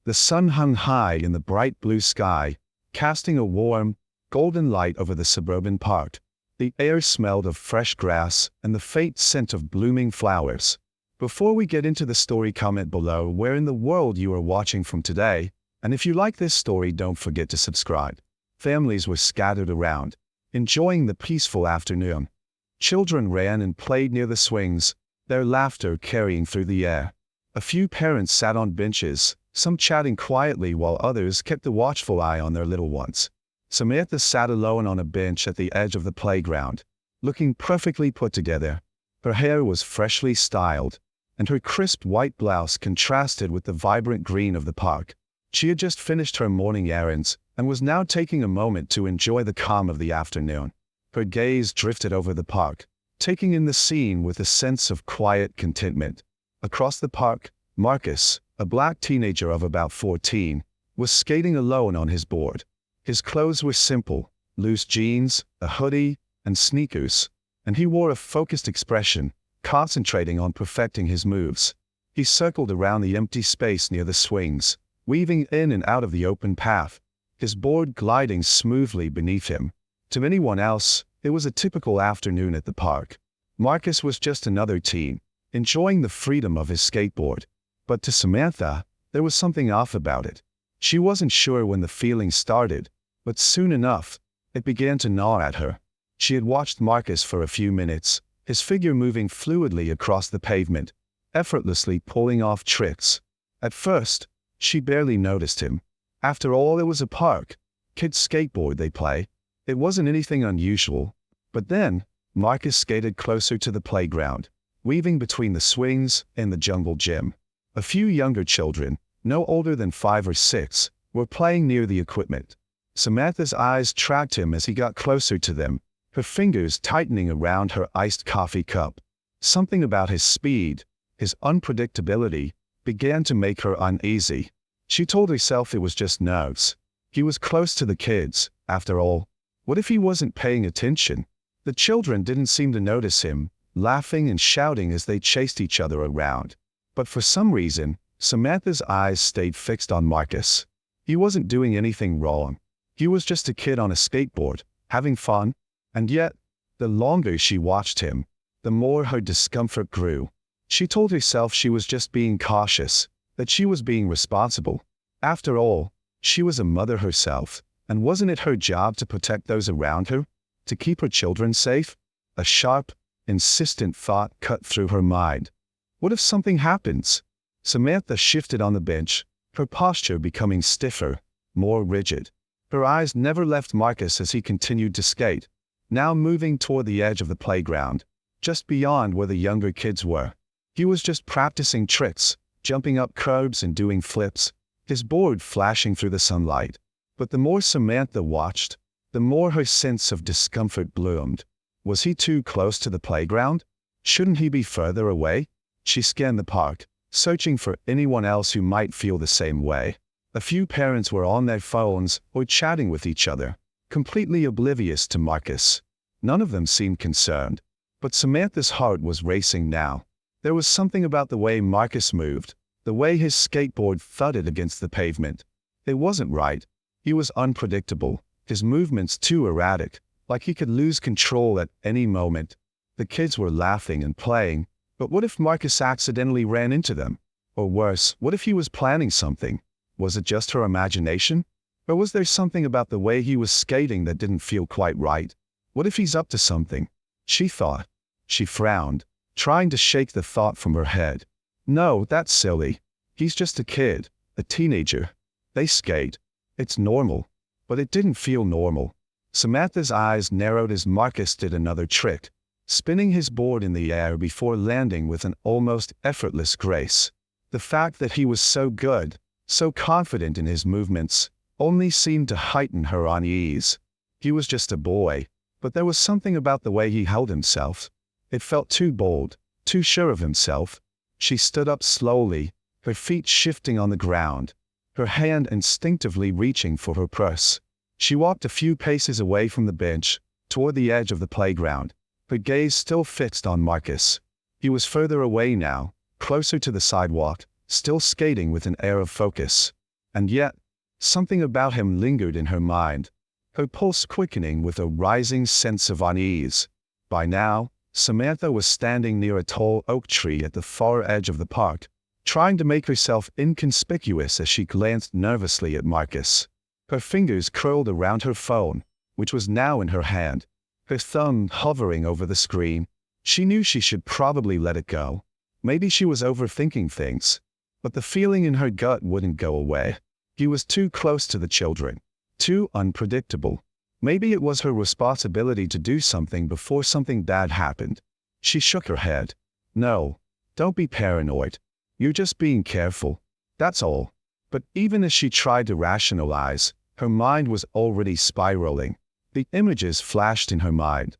The sun hung high in the bright blue sky, casting a warm, golden light over the suburban park. The air smelled of fresh grass and the faint scent of blooming flowers. Before we get into the story, comment below where in the world you are watching from today, and if you like this story, don't forget to subscribe. Families were scattered around, enjoying the peaceful afternoon. Children ran and played near the swings, their laughter carrying through the air. A few parents sat on benches, some chatting quietly while others kept a watchful eye on their little ones. Samantha sat alone on a bench at the edge of the playground, looking perfectly put together. Her hair was freshly styled, and her crisp white blouse contrasted with the vibrant green of the park. She had just finished her morning errands and was now taking a moment to enjoy the calm of the afternoon. Her gaze drifted over the park, taking in the scene with a sense of quiet contentment. Across the park, Marcus, a black teenager of about 14, was skating alone on his board. His clothes were simple, loose jeans, a hoodie, and sneakers, and he wore a focused expression, concentrating on perfecting his moves. He circled around the empty space near the swings, weaving in and out of the open path, his board gliding smoothly beneath him. To anyone else, it was a typical afternoon at the park. Marcus was just another teen, enjoying the freedom of his skateboard. But to Samantha, there was something off about it. She wasn't sure when the feeling started, but soon enough, it began to gnaw at her. She had watched Marcus for a few minutes, his figure moving fluidly across the pavement, effortlessly pulling off tricks. At first, she barely noticed him. After all, it was a park. Kids skateboard, they play. It wasn't anything unusual. But then, Marcus skated closer to the playground, weaving between the swings and the jungle gym. A few younger children, no older than 5 or 6, were playing near the equipment. Samantha's eyes tracked him as he got closer to them, her fingers tightening around her iced coffee cup. Something about his speed, his unpredictability, began to make her uneasy. She told herself it was just nerves. He was close to the kids, after all. What if he wasn't paying attention? The children didn't seem to notice him, laughing and shouting as they chased each other around. But for some reason, Samantha's eyes stayed fixed on Marcus. He wasn't doing anything wrong. He was just a kid on a skateboard, having fun. And yet, the longer she watched him, the more her discomfort grew. She told herself she was just being cautious, that she was being responsible. After all, she was a mother herself, and wasn't it her job to protect those around her, to keep her children safe? A sharp, insistent thought cut through her mind. What if something happens? Samantha shifted on the bench, her posture becoming stiffer, more rigid. Her eyes never left Marcus as he continued to skate, now moving toward the edge of the playground, just beyond where the younger kids were. He was just practicing tricks, jumping up curbs and doing flips, his board flashing through the sunlight. But the more Samantha watched, the more her sense of discomfort bloomed. Was he too close to the playground? Shouldn't he be further away? She scanned the park, searching for anyone else who might feel the same way. A few parents were on their phones or chatting with each other, completely oblivious to Marcus. None of them seemed concerned. But Samantha's heart was racing now. There was something about the way Marcus moved, the way his skateboard thudded against the pavement. It wasn't right. He was unpredictable, his movements too erratic, like he could lose control at any moment. The kids were laughing and playing, but what if Marcus accidentally ran into them? Or worse, what if he was planning something? Was it just her imagination? Or was there something about the way he was skating that didn't feel quite right? What if he's up to something? She thought. She frowned, trying to shake the thought from her head. No, that's silly. He's just a kid, a teenager. They skate. It's normal. But it didn't feel normal. Samantha's eyes narrowed as Marcus did another trick, spinning his board in the air before landing with an almost effortless grace. The fact that he was so good, so confident in his movements, only seemed to heighten her unease. He was just a boy, but there was something about the way he held himself. It felt too bold, too sure of himself. She stood up slowly, her feet shifting on the ground, her hand instinctively reaching for her purse. She walked a few paces away from the bench, toward the edge of the playground, her gaze still fixed on Marcus. He was further away now, closer to the sidewalk, still skating with an air of focus. And yet, something about him lingered in her mind, her pulse quickening with a rising sense of unease. By now, Samantha was standing near a tall oak tree at the far edge of the park, trying to make herself inconspicuous as she glanced nervously at Marcus. Her fingers curled around her phone, which was now in her hand, her thumb hovering over the screen. She knew she should probably let it go. Maybe she was overthinking things. But the feeling in her gut wouldn't go away. He was too close to the children, too unpredictable. Maybe it was her responsibility to do something before something bad happened. She shook her head. No, don't be paranoid. You're just being careful. That's all. But even as she tried to rationalize, her mind was already spiraling. The images flashed in her mind.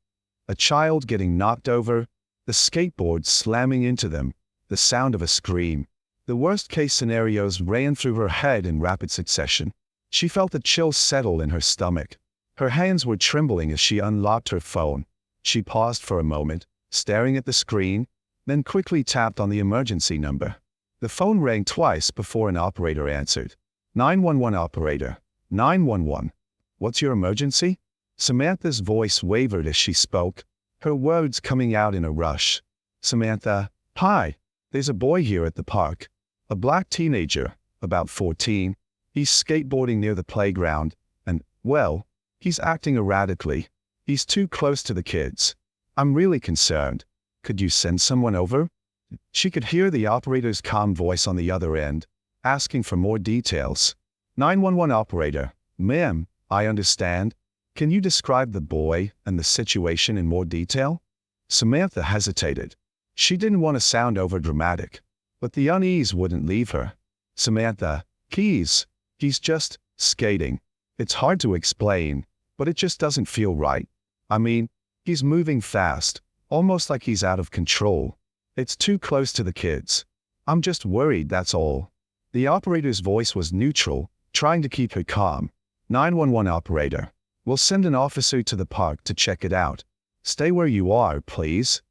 A child getting knocked over, the skateboard slamming into them, the sound of a scream. The worst-case scenarios ran through her head in rapid succession. She felt a chill settle in her stomach. Her hands were trembling as she unlocked her phone. She paused for a moment, staring at the screen, then quickly tapped on the emergency number. The phone rang twice before an operator answered. 911 operator. 911. What's your emergency? Samantha's voice wavered as she spoke, her words coming out in a rush. Samantha, hi. There's a boy here at the park. A black teenager, about 14. He's skateboarding near the playground, and, well, he's acting erratically. He's too close to the kids. I'm really concerned. Could you send someone over? She could hear the operator's calm voice on the other end, asking for more details. 911 operator. Ma'am, I understand. Can you describe the boy and the situation in more detail? Samantha hesitated. She didn't want to sound overdramatic, but the unease wouldn't leave her. Samantha, he's just skating. It's hard to explain, but it just doesn't feel right. I mean, he's moving fast, almost like he's out of control. It's too close to the kids. I'm just worried, that's all. The operator's voice was neutral, trying to keep her calm. 911 operator. We'll send an officer to the park to check it out. Stay where you are, please.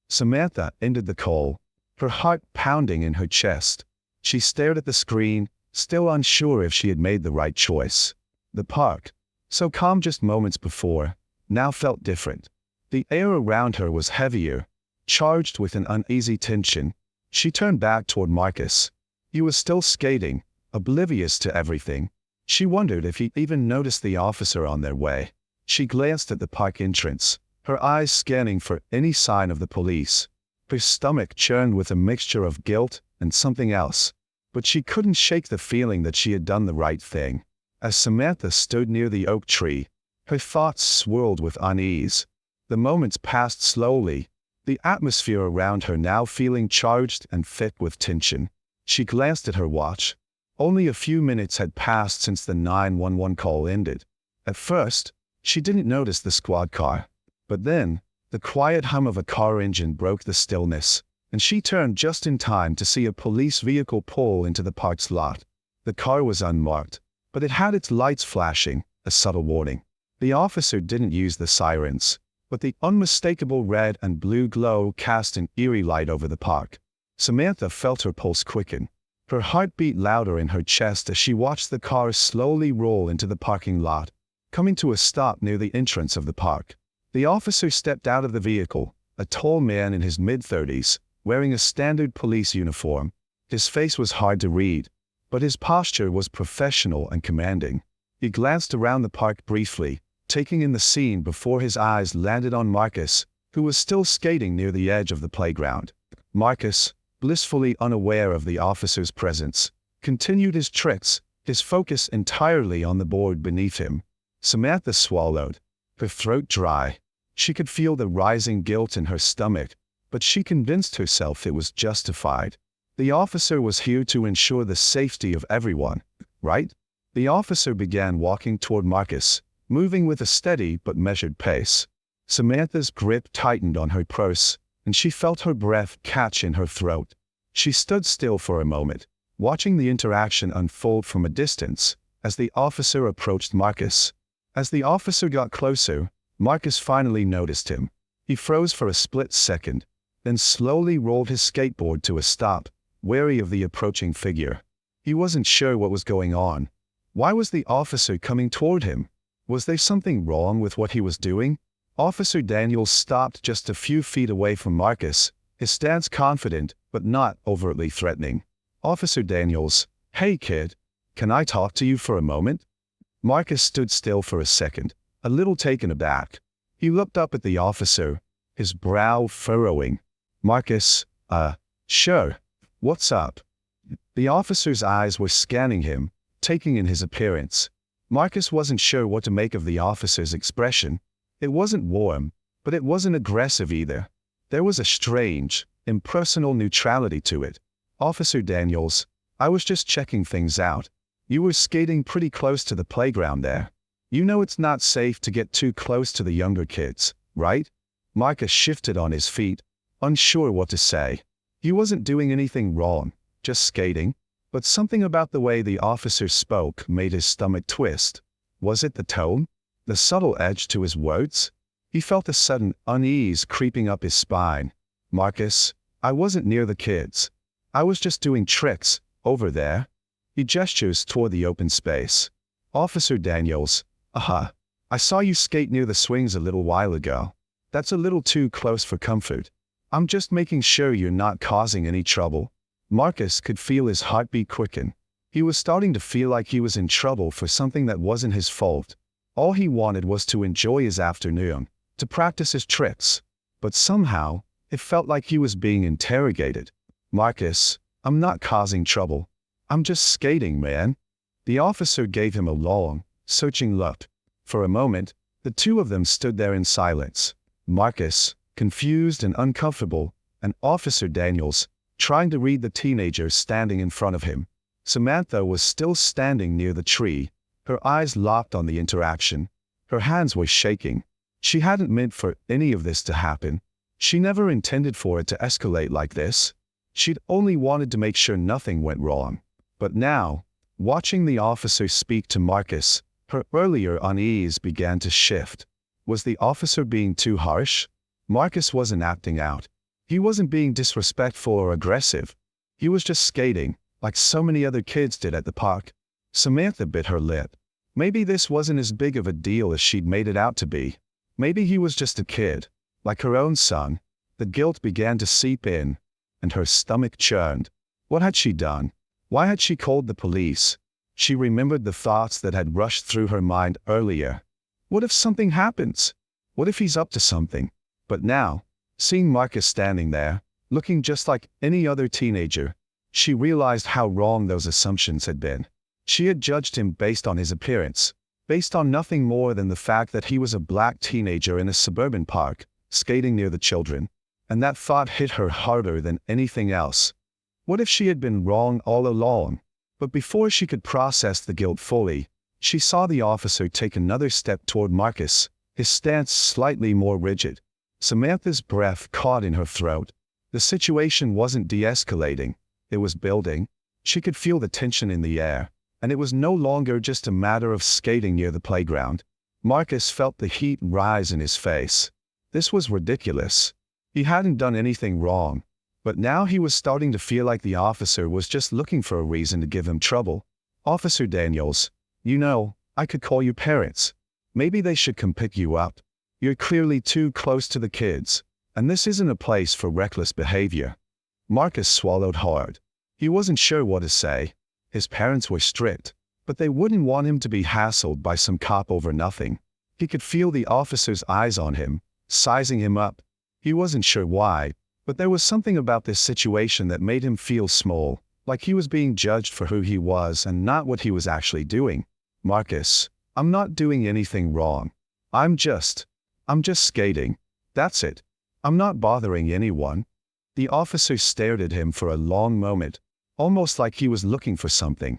Samantha ended the call, her heart pounding in her chest. She stared at the screen, still unsure if she had made the right choice. The park, so calm just moments before, now felt different. The air around her was heavier, charged with an uneasy tension. She turned back toward Marcus. He was still skating, oblivious to everything. She wondered if he even noticed the officer on their way. She glanced at the park entrance, her eyes scanning for any sign of the police. Her stomach churned with a mixture of guilt and something else, but she couldn't shake the feeling that she had done the right thing. As Samantha stood near the oak tree, her thoughts swirled with unease. The moments passed slowly, the atmosphere around her now feeling charged and thick with tension. She glanced at her watch. Only a few minutes had passed since the 911 call ended. At first, she didn't notice the squad car. But then, the quiet hum of a car engine broke the stillness, and she turned just in time to see a police vehicle pull into the park's lot. The car was unmarked, but it had its lights flashing, a subtle warning. The officer didn't use the sirens, but the unmistakable red and blue glow cast an eerie light over the park. Samantha felt her pulse quicken. Her heart beat louder in her chest as she watched the car slowly roll into the parking lot, coming to a stop near the entrance of the park. The officer stepped out of the vehicle, a tall man in his mid-30s, wearing a standard police uniform. His face was hard to read, but his posture was professional and commanding. He glanced around the park briefly, taking in the scene before his eyes landed on Marcus, who was still skating near the edge of the playground. Marcus, blissfully unaware of the officer's presence, continued his tricks, his focus entirely on the board beneath him. Samantha swallowed, her throat dry. She could feel the rising guilt in her stomach, but she convinced herself it was justified. The officer was here to ensure the safety of everyone, right? The officer began walking toward Marcus, moving with a steady but measured pace. Samantha's grip tightened on her purse, and she felt her breath catch in her throat. She stood still for a moment, watching the interaction unfold from a distance, as the officer approached Marcus. As the officer got closer, Marcus finally noticed him. He froze for a split second, then slowly rolled his skateboard to a stop, wary of the approaching figure. He wasn't sure what was going on. Why was the officer coming toward him? Was there something wrong with what he was doing? Officer Daniels stopped just a few feet away from Marcus, his stance confident but not overtly threatening. Officer Daniels, "Hey kid, can I talk to you for a moment?" Marcus stood still for a second, a little taken aback. He looked up at the officer, his brow furrowing. "Marcus, sure. What's up?" The officer's eyes were scanning him, taking in his appearance. Marcus wasn't sure what to make of the officer's expression. It wasn't warm, but it wasn't aggressive either. There was a strange, impersonal neutrality to it. "Officer Daniels, I was just checking things out. You were skating pretty close to the playground there. You know it's not safe to get too close to the younger kids, right?" Marcus shifted on his feet, unsure what to say. He wasn't doing anything wrong, just skating. But something about the way the officer spoke made his stomach twist. Was it the tone? The subtle edge to his words? He felt a sudden unease creeping up his spine. "Marcus, I wasn't near the kids. I was just doing tricks, over there." He gestures toward the open space. "Officer Daniels, I saw you skate near the swings a little while ago. That's a little too close for comfort. I'm just making sure you're not causing any trouble." Marcus could feel his heartbeat quicken. He was starting to feel like he was in trouble for something that wasn't his fault. All he wanted was to enjoy his afternoon, to practice his tricks. But somehow, it felt like he was being interrogated. "Marcus, I'm not causing trouble. I'm just skating, man." The officer gave him a long, searching look. For a moment, the two of them stood there in silence. Marcus, confused and uncomfortable, and Officer Daniels, trying to read the teenager standing in front of him. Samantha was still standing near the tree, her eyes locked on the interaction. Her hands were shaking. She hadn't meant for any of this to happen. She never intended for it to escalate like this. She'd only wanted to make sure nothing went wrong. But now, watching the officer speak to Marcus, her earlier unease began to shift. Was the officer being too harsh? Marcus wasn't acting out. He wasn't being disrespectful or aggressive. He was just skating, like so many other kids did at the park. Samantha bit her lip. Maybe this wasn't as big of a deal as she'd made it out to be. Maybe he was just a kid, like her own son. The guilt began to seep in, and her stomach churned. What had she done? Why had she called the police? She remembered the thoughts that had rushed through her mind earlier. What if something happens? What if he's up to something? But now, seeing Marcus standing there, looking just like any other teenager, she realized how wrong those assumptions had been. She had judged him based on his appearance, based on nothing more than the fact that he was a black teenager in a suburban park, skating near the children, and that thought hit her harder than anything else. What if she had been wrong all along? But before she could process the guilt fully, she saw the officer take another step toward Marcus, his stance slightly more rigid. Samantha's breath caught in her throat. The situation wasn't de-escalating. It was building. She could feel the tension in the air, and it was no longer just a matter of skating near the playground. Marcus felt the heat rise in his face. This was ridiculous. He hadn't done anything wrong, but now he was starting to feel like the officer was just looking for a reason to give him trouble. "Officer Daniels, you know, I could call your parents. Maybe they should come pick you up. You're clearly too close to the kids, and this isn't a place for reckless behavior." Marcus swallowed hard. He wasn't sure what to say. His parents were strict, but they wouldn't want him to be hassled by some cop over nothing. He could feel the officer's eyes on him, sizing him up. He wasn't sure why, but there was something about this situation that made him feel small, like he was being judged for who he was and not what he was actually doing. "Marcus, I'm not doing anything wrong. I'm just skating. That's it. I'm not bothering anyone." The officer stared at him for a long moment, almost like he was looking for something.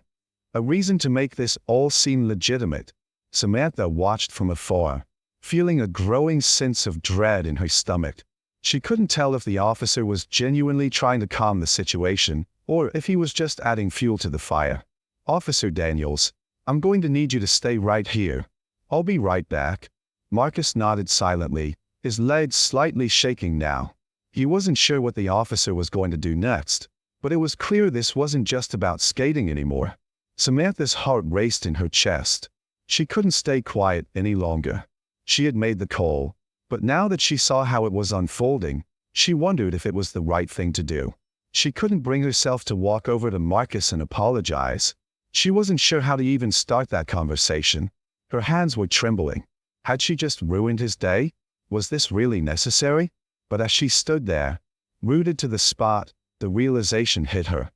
A reason to make this all seem legitimate. Samantha watched from afar, feeling a growing sense of dread in her stomach. She couldn't tell if the officer was genuinely trying to calm the situation, or if he was just adding fuel to the fire. "Officer Daniels, I'm going to need you to stay right here. I'll be right back." Marcus nodded silently, his legs slightly shaking now. He wasn't sure what the officer was going to do next, But it was clear this wasn't just about skating anymore. Samantha's heart raced in her chest. She couldn't stay quiet any longer. She had made the call, but now that she saw how it was unfolding, she wondered if it was the right thing to do. She couldn't bring herself to walk over to Marcus and apologize. She wasn't sure how to even start that conversation. Her hands were trembling. Had she just ruined his day? Was this really necessary? But as she stood there, rooted to the spot, the realization hit her.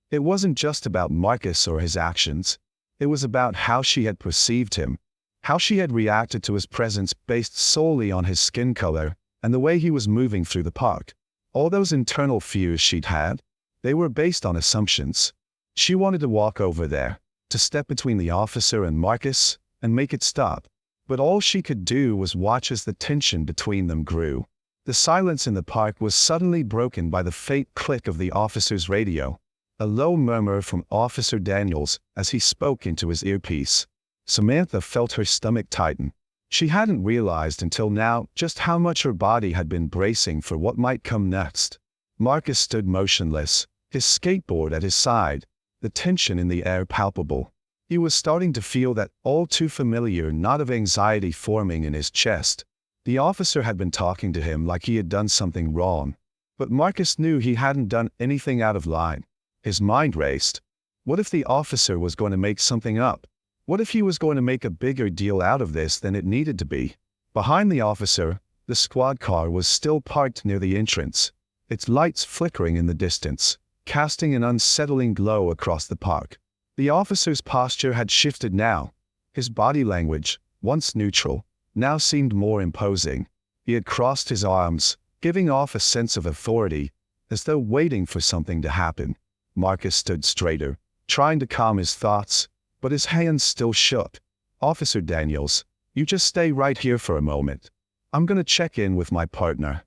It wasn't just about Marcus or his actions. It was about how she had perceived him, how she had reacted to his presence based solely on his skin color and the way he was moving through the park. All those internal fears she'd had, they were based on assumptions. She wanted to walk over there, to step between the officer and Marcus, and make it stop. But all she could do was watch as the tension between them grew. The silence in the park was suddenly broken by the faint click of the officer's radio, a low murmur from Officer Daniels as he spoke into his earpiece. Samantha felt her stomach tighten. She hadn't realized until now just how much her body had been bracing for what might come next. Marcus stood motionless, his skateboard at his side, the tension in the air palpable. He was starting to feel that all too familiar knot of anxiety forming in his chest. The officer had been talking to him like he had done something wrong, but Marcus knew he hadn't done anything out of line. His mind raced. What if the officer was going to make something up? What if he was going to make a bigger deal out of this than it needed to be? Behind the officer, the squad car was still parked near the entrance, its lights flickering in the distance, casting an unsettling glow across the park. The officer's posture had shifted now. His body language, once neutral, now seemed more imposing. He had crossed his arms, giving off a sense of authority, as though waiting for something to happen. Marcus stood straighter, trying to calm his thoughts, but his hands still shook. "Officer Daniels, you just stay right here for a moment. I'm gonna check in with my partner."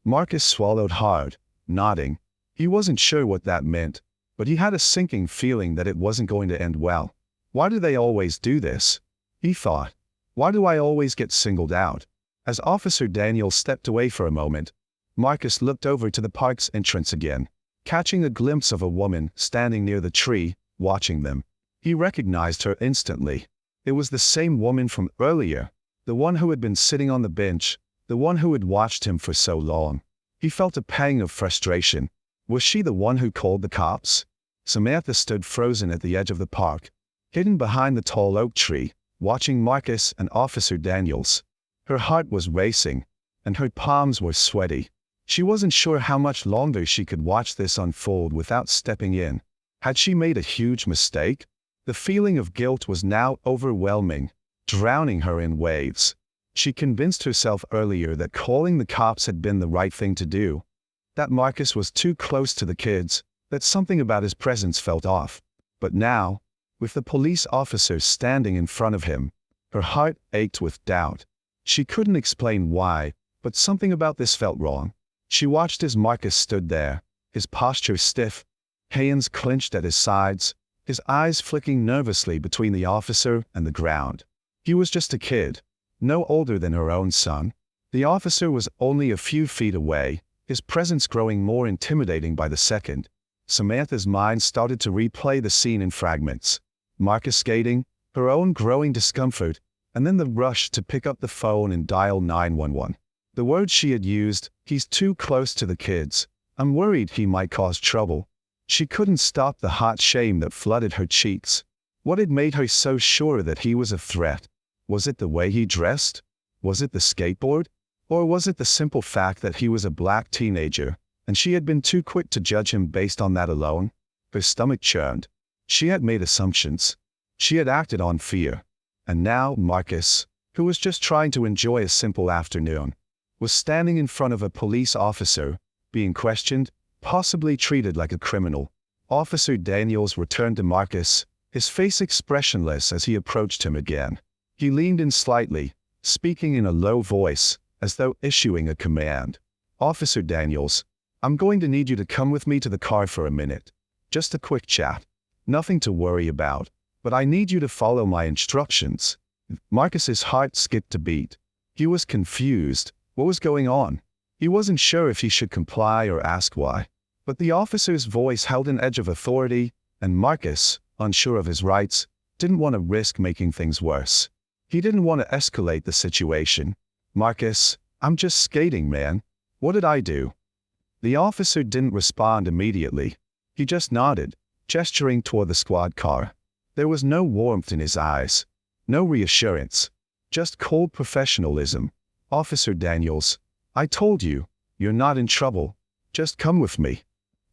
Marcus swallowed hard, nodding. He wasn't sure what that meant, but he had a sinking feeling that it wasn't going to end well. Why do they always do this? He thought. Why do I always get singled out? As Officer Daniels stepped away for a moment, Marcus looked over to the park's entrance again, catching a glimpse of a woman standing near the tree, watching them. He recognized her instantly. It was the same woman from earlier, the one who had been sitting on the bench, the one who had watched him for so long. He felt a pang of frustration. Was she the one who called the cops? Samantha stood frozen at the edge of the park, hidden behind the tall oak tree, watching Marcus and Officer Daniels. Her heart was racing, and her palms were sweaty. She wasn't sure how much longer she could watch this unfold without stepping in. Had she made a huge mistake? The feeling of guilt was now overwhelming, drowning her in waves. She convinced herself earlier that calling the cops had been the right thing to do, that Marcus was too close to the kids, that something about his presence felt off. But now, with the police officer standing in front of him, her heart ached with doubt. She couldn't explain why, but something about this felt wrong. She watched as Marcus stood there, his posture stiff, hands clenched at his sides, his eyes flicking nervously between the officer and the ground. He was just a kid, no older than her own son. The officer was only a few feet away, his presence growing more intimidating by the second. Samantha's mind started to replay the scene in fragments. Marcus skating, her own growing discomfort, and then the rush to pick up the phone and dial 911. The words she had used, "He's too close to the kids. I'm worried he might cause trouble." She couldn't stop the hot shame that flooded her cheeks. What had made her so sure that he was a threat? Was it the way he dressed? Was it the skateboard? Or was it the simple fact that he was a black teenager, and she had been too quick to judge him based on that alone? Her stomach churned. She had made assumptions. She had acted on fear. And now Marcus, who was just trying to enjoy a simple afternoon, was standing in front of a police officer, being questioned, possibly treated like a criminal. Officer Daniels returned to Marcus, his face expressionless as he approached him again. He leaned in slightly, speaking in a low voice, as though issuing a command. "Officer Daniels, I'm going to need you to come with me to the car for a minute. Just a quick chat. Nothing to worry about, but I need you to follow my instructions." Marcus's heart skipped a beat. He was confused. What was going on? He wasn't sure if he should comply or ask why. But the officer's voice held an edge of authority, and Marcus, unsure of his rights, didn't want to risk making things worse. He didn't want to escalate the situation. "Marcus, I'm just skating, man. What did I do?" The officer didn't respond immediately. He just nodded, gesturing toward the squad car. There was no warmth in his eyes, no reassurance, just cold professionalism. "Officer Daniels, I told you, you're not in trouble. Just come with me."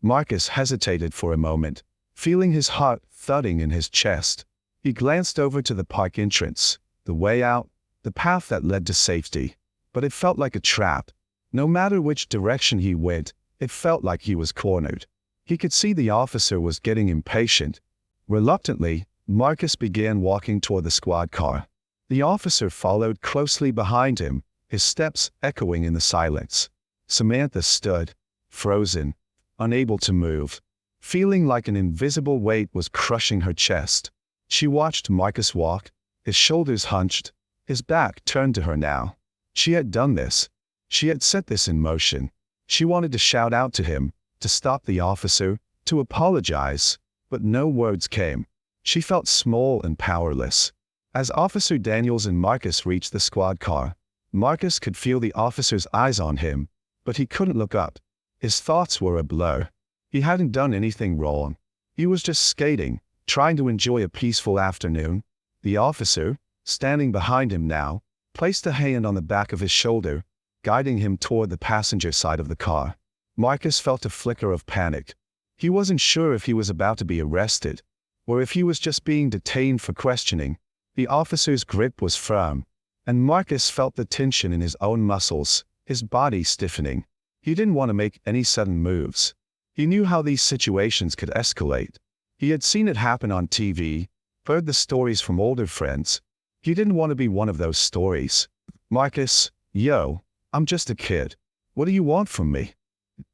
Marcus hesitated for a moment, feeling his heart thudding in his chest. He glanced over to the park entrance, the way out, the path that led to safety. But it felt like a trap. No matter which direction he went, it felt like he was cornered. He could see the officer was getting impatient. Reluctantly, Marcus began walking toward the squad car. The officer followed closely behind him, his steps echoing in the silence. Samantha stood, frozen, unable to move, feeling like an invisible weight was crushing her chest. She watched Marcus walk, his shoulders hunched, his back turned to her now. She had done this. She had set this in motion. She wanted to shout out to him, to stop the officer, to apologize, but no words came. She felt small and powerless. As Officer Daniels and Marcus reached the squad car, Marcus could feel the officer's eyes on him, but he couldn't look up. His thoughts were a blur. He hadn't done anything wrong. He was just skating, trying to enjoy a peaceful afternoon. The officer, standing behind him now, placed a hand on the back of his shoulder, guiding him toward the passenger side of the car. Marcus felt a flicker of panic. He wasn't sure if he was about to be arrested, or if he was just being detained for questioning. The officer's grip was firm, and Marcus felt the tension in his own muscles, his body stiffening. He didn't want to make any sudden moves. He knew how these situations could escalate. He had seen it happen on TV, heard the stories from older friends. He didn't want to be one of those stories. "Marcus, yo, I'm just a kid. What do you want from me?"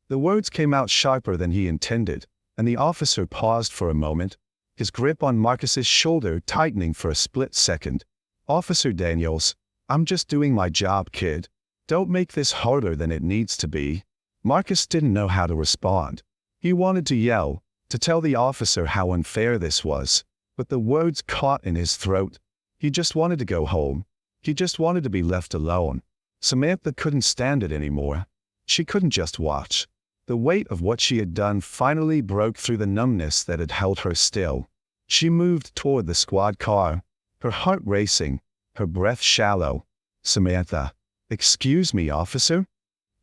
The words came out sharper than he intended, and the officer paused for a moment, his grip on Marcus's shoulder tightening for a split second. "Officer Daniels, I'm just doing my job, kid. Don't make this harder than it needs to be." Marcus didn't know how to respond. He wanted to yell, to tell the officer how unfair this was, but the words caught in his throat. He just wanted to go home. He just wanted to be left alone. Samantha couldn't stand it anymore. She couldn't just watch. The weight of what she had done finally broke through the numbness that had held her still. She moved toward the squad car, her heart racing, her breath shallow. "Samantha." "Excuse me, officer?"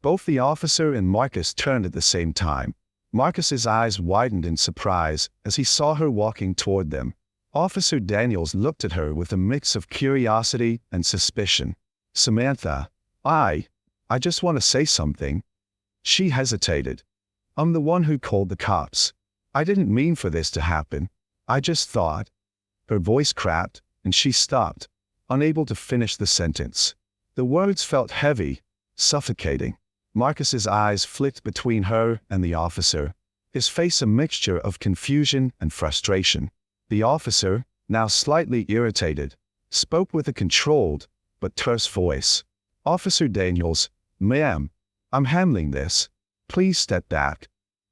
Both the officer and Marcus turned at the same time. Marcus's eyes widened in surprise as he saw her walking toward them. Officer Daniels looked at her with a mix of curiosity and suspicion. "Samantha, I just want to say something." She hesitated. "I'm the one who called the cops. I didn't mean for this to happen. I just thought." Her voice cracked, and she stopped, unable to finish the sentence. The words felt heavy, suffocating. Marcus's eyes flicked between her and the officer, his face a mixture of confusion and frustration. The officer, now slightly irritated, spoke with a controlled but terse voice. "Officer Daniels, ma'am, I'm handling this. Please step back."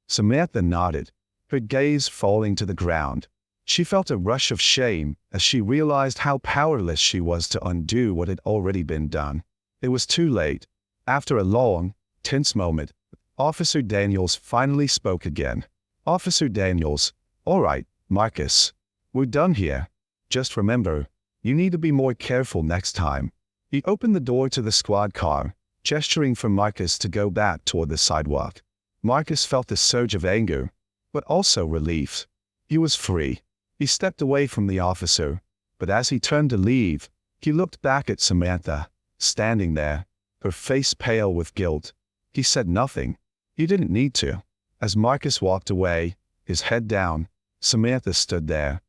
Samantha nodded, her gaze falling to the ground. She felt a rush of shame as she realized how powerless she was to undo what had already been done. It was too late. After a long, tense moment, Officer Daniels finally spoke again. "Officer Daniels, all right, Marcus. We're done here. Just remember, you need to be more careful next time." He opened the door to the squad car, gesturing for Marcus to go back toward the sidewalk. Marcus felt a surge of anger, but also relief. He was free. He stepped away from the officer, but as he turned to leave, he looked back at Samantha, standing there, her face pale with guilt. He said nothing. He didn't need to. As Marcus walked away, his head down, Samantha stood there,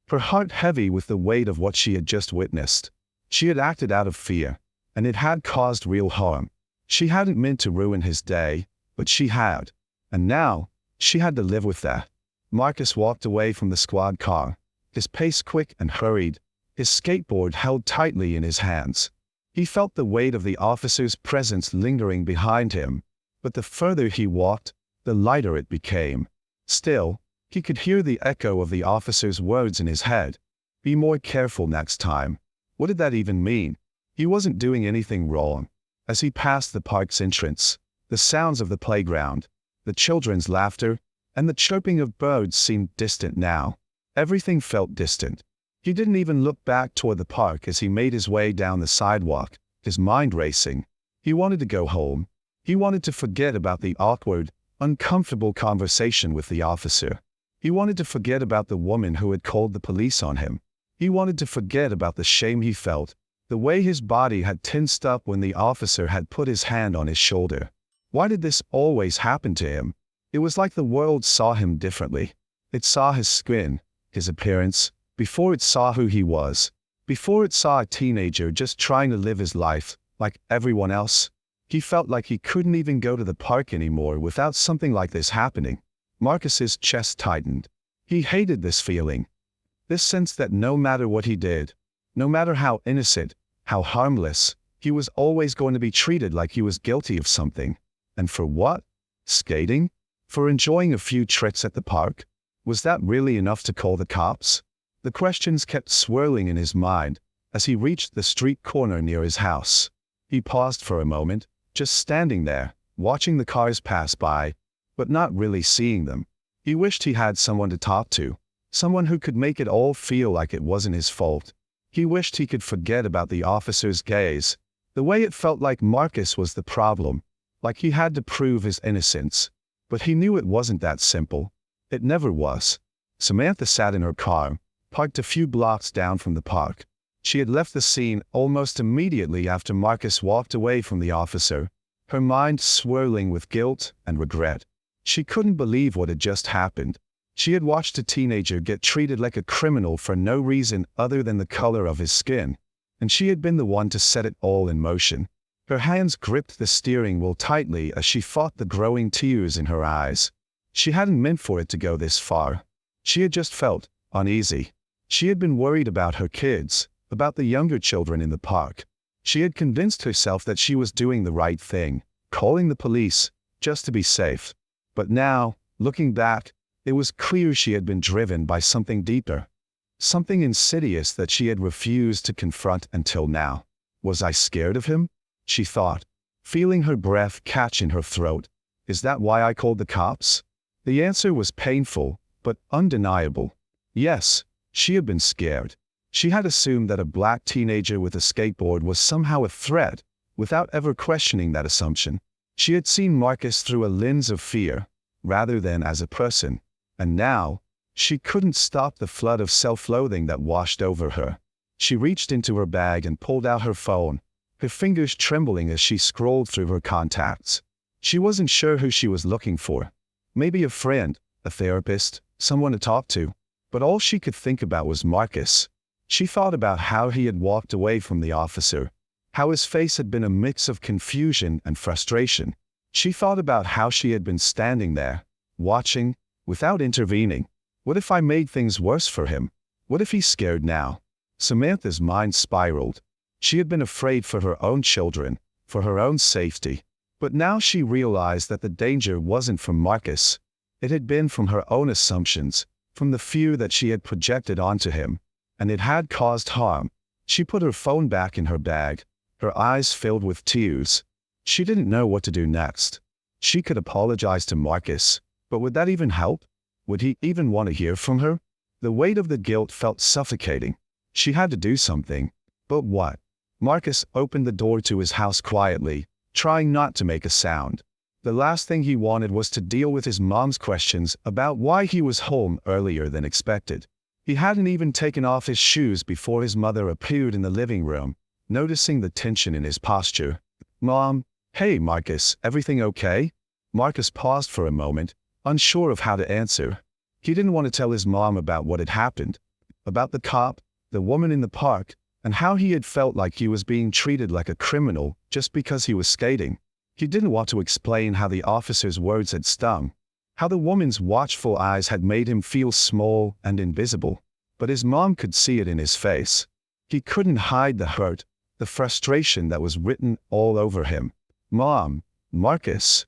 her heart heavy with the weight of what she had just witnessed. She had acted out of fear, and it had caused real harm. She hadn't meant to ruin his day, but she had. And now, she had to live with that. Marcus walked away from the squad car, his pace quick and hurried, his skateboard held tightly in his hands. He felt the weight of the officer's presence lingering behind him, but the further he walked, the lighter it became. Still, he could hear the echo of the officer's words in his head. Be more careful next time. What did that even mean? He wasn't doing anything wrong. As he passed the park's entrance, the sounds of the playground, the children's laughter, and the chirping of birds seemed distant now. Everything felt distant. He didn't even look back toward the park as he made his way down the sidewalk, his mind racing. He wanted to go home. He wanted to forget about the awkward, uncomfortable conversation with the officer. He wanted to forget about the woman who had called the police on him. He wanted to forget about the shame he felt, the way his body had tensed up when the officer had put his hand on his shoulder. Why did this always happen to him? It was like the world saw him differently. It saw his skin, his appearance, before it saw who he was. Before it saw a teenager just trying to live his life, like everyone else. He felt like he couldn't even go to the park anymore without something like this happening. Marcus's chest tightened. He hated this feeling. This sense that no matter what he did, no matter how innocent, how harmless, he was always going to be treated like he was guilty of something. And for what? Skating? For enjoying a few tricks at the park? Was that really enough to call the cops? The questions kept swirling in his mind as he reached the street corner near his house. He paused for a moment, just standing there, watching the cars pass by, but not really seeing them. He wished he had someone to talk to, someone who could make it all feel like it wasn't his fault. He wished he could forget about the officer's gaze, the way it felt like Marcus was the problem, like he had to prove his innocence. But he knew it wasn't that simple. It never was. Samantha sat in her car, parked a few blocks down from the park. She had left the scene almost immediately after Marcus walked away from the officer, her mind swirling with guilt and regret. She couldn't believe what had just happened. She had watched a teenager get treated like a criminal for no reason other than the color of his skin, and she had been the one to set it all in motion. Her hands gripped the steering wheel tightly as she fought the growing tears in her eyes. She hadn't meant for it to go this far. She had just felt uneasy. She had been worried about her kids, about the younger children in the park. She had convinced herself that she was doing the right thing, calling the police, just to be safe. But now, looking back, it was clear she had been driven by something deeper. Something insidious that she had refused to confront until now. Was I scared of him? She thought, feeling her breath catch in her throat. Is that why I called the cops? The answer was painful, but undeniable. Yes, she had been scared. She had assumed that a black teenager with a skateboard was somehow a threat, without ever questioning that assumption. She had seen Marcus through a lens of fear, rather than as a person. And now, she couldn't stop the flood of self-loathing that washed over her. She reached into her bag and pulled out her phone, her fingers trembling as she scrolled through her contacts. She wasn't sure who she was looking for. Maybe a friend, a therapist, someone to talk to. But all she could think about was Marcus. She thought about how he had walked away from the officer, how his face had been a mix of confusion and frustration. She thought about how she had been standing there, watching, without intervening. What if I made things worse for him? What if he's scared now? Samantha's mind spiraled. She had been afraid for her own children, for her own safety. But now she realized that the danger wasn't from Marcus. It had been from her own assumptions, from the fear that she had projected onto him. And it had caused harm. She put her phone back in her bag, her eyes filled with tears. She didn't know what to do next. She could apologize to Marcus, but would that even help? Would he even want to hear from her? The weight of the guilt felt suffocating. She had to do something. But what? Marcus opened the door to his house quietly, trying not to make a sound. The last thing he wanted was to deal with his mom's questions about why he was home earlier than expected. He hadn't even taken off his shoes before his mother appeared in the living room, noticing the tension in his posture. "Mom, hey Marcus, everything okay?" Marcus paused for a moment, unsure of how to answer. He didn't want to tell his mom about what had happened, about the cop, the woman in the park, and how he had felt like he was being treated like a criminal just because he was skating. He didn't want to explain how the officer's words had stung, how the woman's watchful eyes had made him feel small and invisible. But his mom could see it in his face. He couldn't hide the hurt, the frustration that was written all over him. "Mom, Marcus."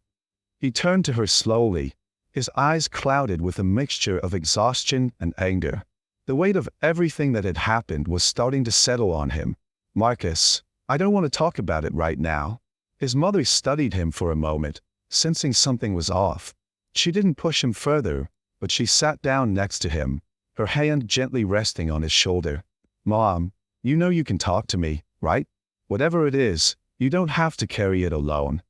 He turned to her slowly, his eyes clouded with a mixture of exhaustion and anger. The weight of everything that had happened was starting to settle on him. "Marcus, I don't want to talk about it right now." His mother studied him for a moment, sensing something was off. She didn't push him further, but she sat down next to him, her hand gently resting on his shoulder. "Mom, you know you can talk to me, right? Whatever it is, you don't have to carry it alone."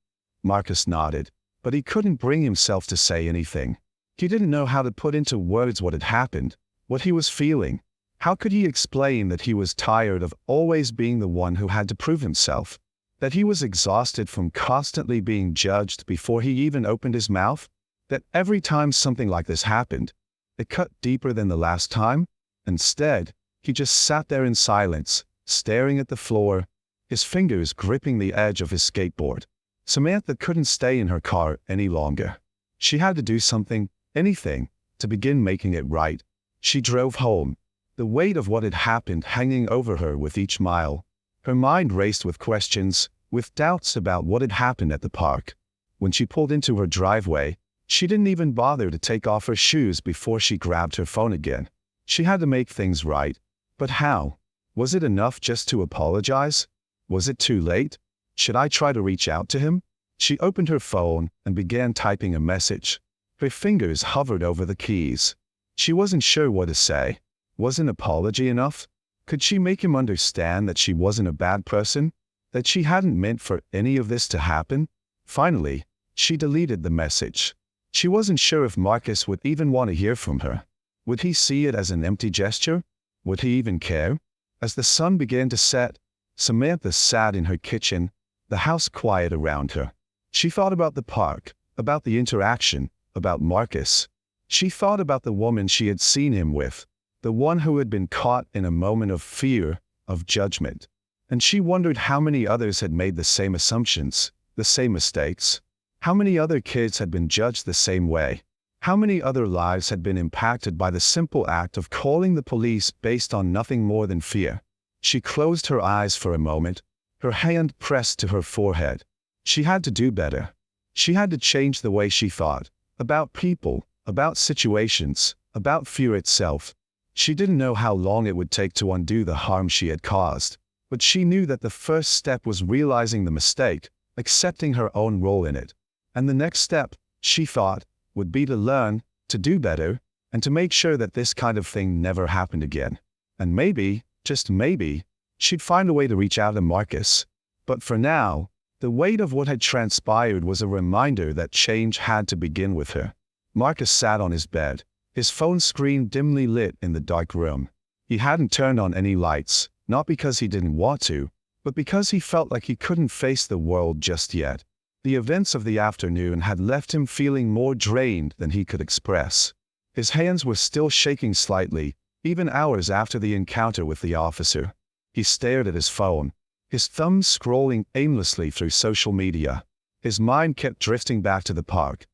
Marcus nodded, but he couldn't bring himself to say anything. He didn't know how to put into words what had happened, what he was feeling. How could he explain that he was tired of always being the one who had to prove himself? That he was exhausted from constantly being judged before he even opened his mouth? That every time something like this happened, it cut deeper than the last time? Instead, he just sat there in silence, staring at the floor, his fingers gripping the edge of his skateboard. Samantha couldn't stay in her car any longer. She had to do something, anything, to begin making it right. She drove home, the weight of what had happened hanging over her with each mile. Her mind raced with questions, with doubts about what had happened at the park. When she pulled into her driveway, she didn't even bother to take off her shoes before she grabbed her phone again. She had to make things right. But how? Was it enough just to apologize? Was it too late? Should I try to reach out to him? She opened her phone and began typing a message. Her fingers hovered over the keys. She wasn't sure what to say. Was an apology enough? Could she make him understand that she wasn't a bad person? That she hadn't meant for any of this to happen? Finally, she deleted the message. She wasn't sure if Marcus would even want to hear from her. Would he see it as an empty gesture? Would he even care? As the sun began to set, Samantha sat in her kitchen, the house quiet around her. She thought about the park, about the interaction, about Marcus. She thought about the woman she had seen him with, the one who had been caught in a moment of fear, of judgment. And she wondered how many others had made the same assumptions, the same mistakes. How many other kids had been judged the same way? How many other lives had been impacted by the simple act of calling the police based on nothing more than fear? She closed her eyes for a moment, her hand pressed to her forehead. She had to do better. She had to change the way she thought, about people, about situations, about fear itself. She didn't know how long it would take to undo the harm she had caused, but she knew that the first step was realizing the mistake, accepting her own role in it. And the next step, she thought, would be to learn, to do better, and to make sure that this kind of thing never happened again. And maybe, just maybe, she'd find a way to reach out to Marcus. But for now, the weight of what had transpired was a reminder that change had to begin with her. Marcus sat on his bed, his phone screen dimly lit in the dark room. He hadn't turned on any lights, not because he didn't want to, but because he felt like he couldn't face the world just yet. The events of the afternoon had left him feeling more drained than he could express. His hands were still shaking slightly, even hours after the encounter with the officer. He stared at his phone, his thumbs scrolling aimlessly through social media. His mind kept drifting back to the park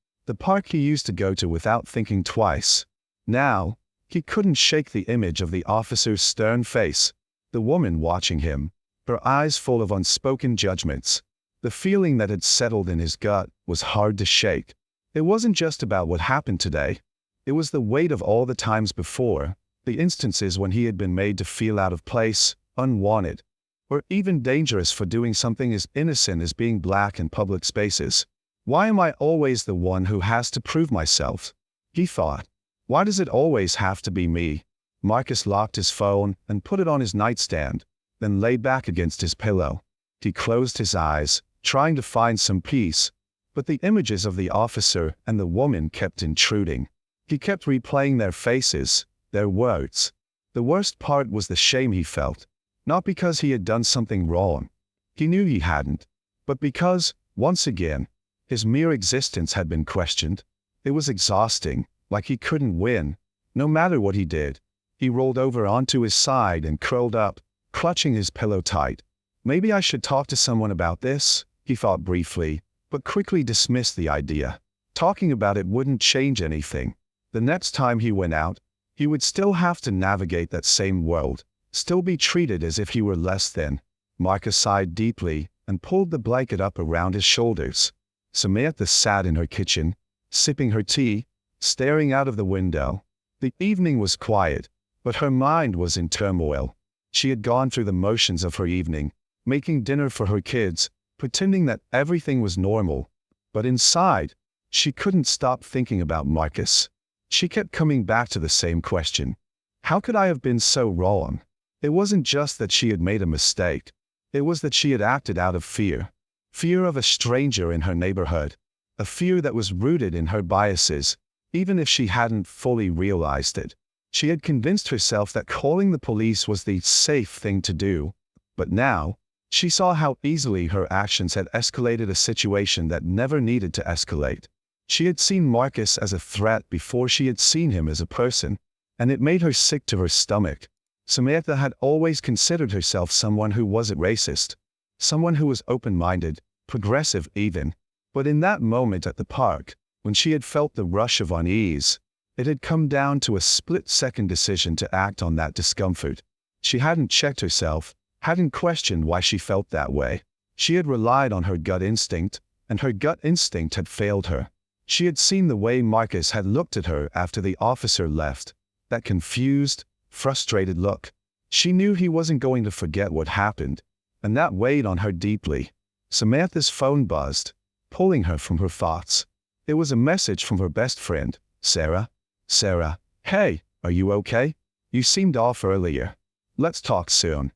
he used to go to without thinking twice. Now, he couldn't shake the image of the officer's stern face, the woman watching him, her eyes full of unspoken judgments. The feeling that had settled in his gut was hard to shake. It wasn't just about what happened today. It was the weight of all the times before, the instances when he had been made to feel out of place, unwanted, or even dangerous for doing something as innocent as being black in public spaces. Why am I always the one who has to prove myself? He thought. Why does it always have to be me? Marcus locked his phone and put it on his nightstand, then lay back against his pillow. He closed his eyes, trying to find some peace, but the images of the officer and the woman kept intruding. He kept replaying their faces, their words. The worst part was the shame he felt, not because he had done something wrong. He knew he hadn't, but because, once again, his mere existence had been questioned. It was exhausting, like he couldn't win, no matter what he did. He rolled over onto his side and curled up, clutching his pillow tight. Maybe I should talk to someone about this, he thought briefly, but quickly dismissed the idea. Talking about it wouldn't change anything. The next time he went out, he would still have to navigate that same world, still be treated as if he were less than. Marcus sighed deeply and pulled the blanket up around his shoulders. Samantha sat in her kitchen, sipping her tea, staring out of the window. The evening was quiet, but her mind was in turmoil. She had gone through the motions of her evening, making dinner for her kids, pretending that everything was normal. But inside, she couldn't stop thinking about Marcus. She kept coming back to the same question. How could I have been so wrong? It wasn't just that she had made a mistake. It was that she had acted out of fear. Fear of a stranger in her neighborhood. A fear that was rooted in her biases, even if she hadn't fully realized it. She had convinced herself that calling the police was the safe thing to do. But now, she saw how easily her actions had escalated a situation that never needed to escalate. She had seen Marcus as a threat before she had seen him as a person, and it made her sick to her stomach. Samantha had always considered herself someone who wasn't racist, someone who was open-minded, progressive even. But in that moment at the park, when she had felt the rush of unease, it had come down to a split-second decision to act on that discomfort. She hadn't checked herself, hadn't questioned why she felt that way. She had relied on her gut instinct, and her gut instinct had failed her. She had seen the way Marcus had looked at her after the officer left, that confused, frustrated look. She knew he wasn't going to forget what happened, and that weighed on her deeply. Samantha's phone buzzed, pulling her from her thoughts. It was a message from her best friend, Sarah. Sarah, hey, are you okay? You seemed off earlier. Let's talk soon.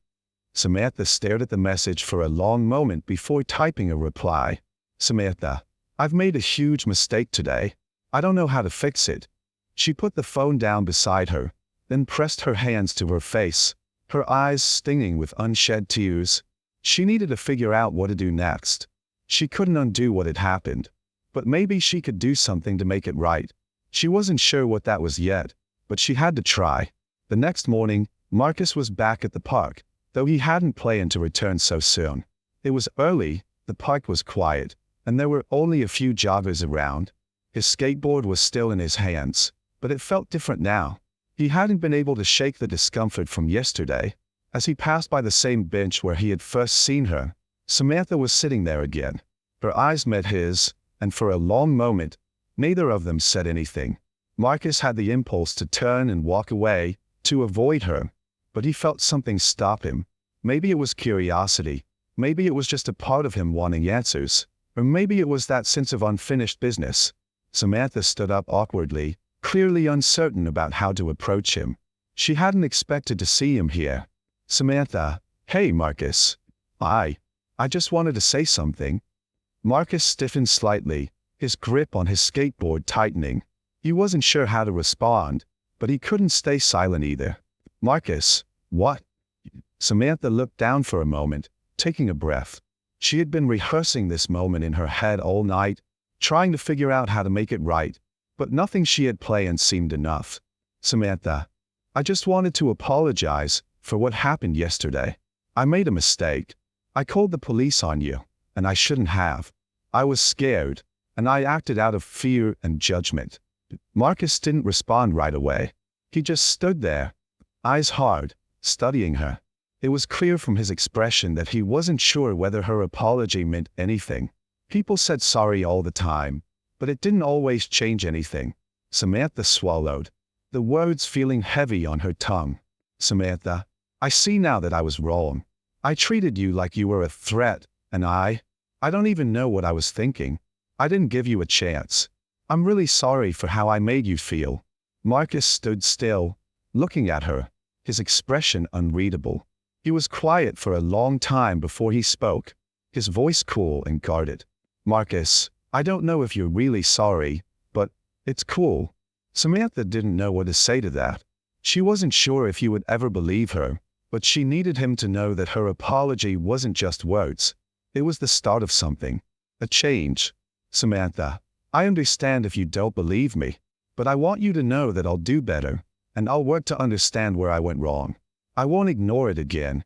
Samantha stared at the message for a long moment before typing a reply. Samantha, I've made a huge mistake today. I don't know how to fix it. She put the phone down beside her, then pressed her hands to her face, her eyes stinging with unshed tears. She needed to figure out what to do next. She couldn't undo what had happened, but maybe she could do something to make it right. She wasn't sure what that was yet, but she had to try. The next morning, Marcus was back at the park, though he hadn't planned to return so soon. It was early, the park was quiet, and there were only a few joggers around. His skateboard was still in his hands, but it felt different now. He hadn't been able to shake the discomfort from yesterday. As he passed by the same bench where he had first seen her, Samantha was sitting there again. Her eyes met his, and for a long moment, neither of them said anything. Marcus had the impulse to turn and walk away, to avoid her, but he felt something stop him. Maybe it was curiosity, maybe it was just a part of him wanting answers, or maybe it was that sense of unfinished business. Samantha stood up awkwardly, clearly uncertain about how to approach him. She hadn't expected to see him here. Samantha, hey Marcus. I just wanted to say something. Marcus stiffened slightly, his grip on his skateboard tightening. He wasn't sure how to respond, but he couldn't stay silent either. Marcus, what? Samantha looked down for a moment, taking a breath. She had been rehearsing this moment in her head all night, trying to figure out how to make it right, but nothing she had planned seemed enough. Samantha, I just wanted to apologize for what happened yesterday. I made a mistake. I called the police on you, and I shouldn't have. I was scared, and I acted out of fear and judgment. Marcus didn't respond right away. He just stood there, eyes hard, studying her. It was clear from his expression that he wasn't sure whether her apology meant anything. People said sorry all the time, but it didn't always change anything. Samantha swallowed, the words feeling heavy on her tongue. Samantha, I see now that I was wrong. I treated you like you were a threat, and I don't even know what I was thinking. I didn't give you a chance. I'm really sorry for how I made you feel. Marcus stood still, looking at her, his expression unreadable. He was quiet for a long time before he spoke, his voice cool and guarded. Marcus, I don't know if you're really sorry, but it's cool. Samantha didn't know what to say to that. She wasn't sure if he would ever believe her, but she needed him to know that her apology wasn't just words. It was the start of something, a change. Samantha, I understand if you don't believe me, but I want you to know that I'll do better, and I'll work to understand where I went wrong. I won't ignore it again.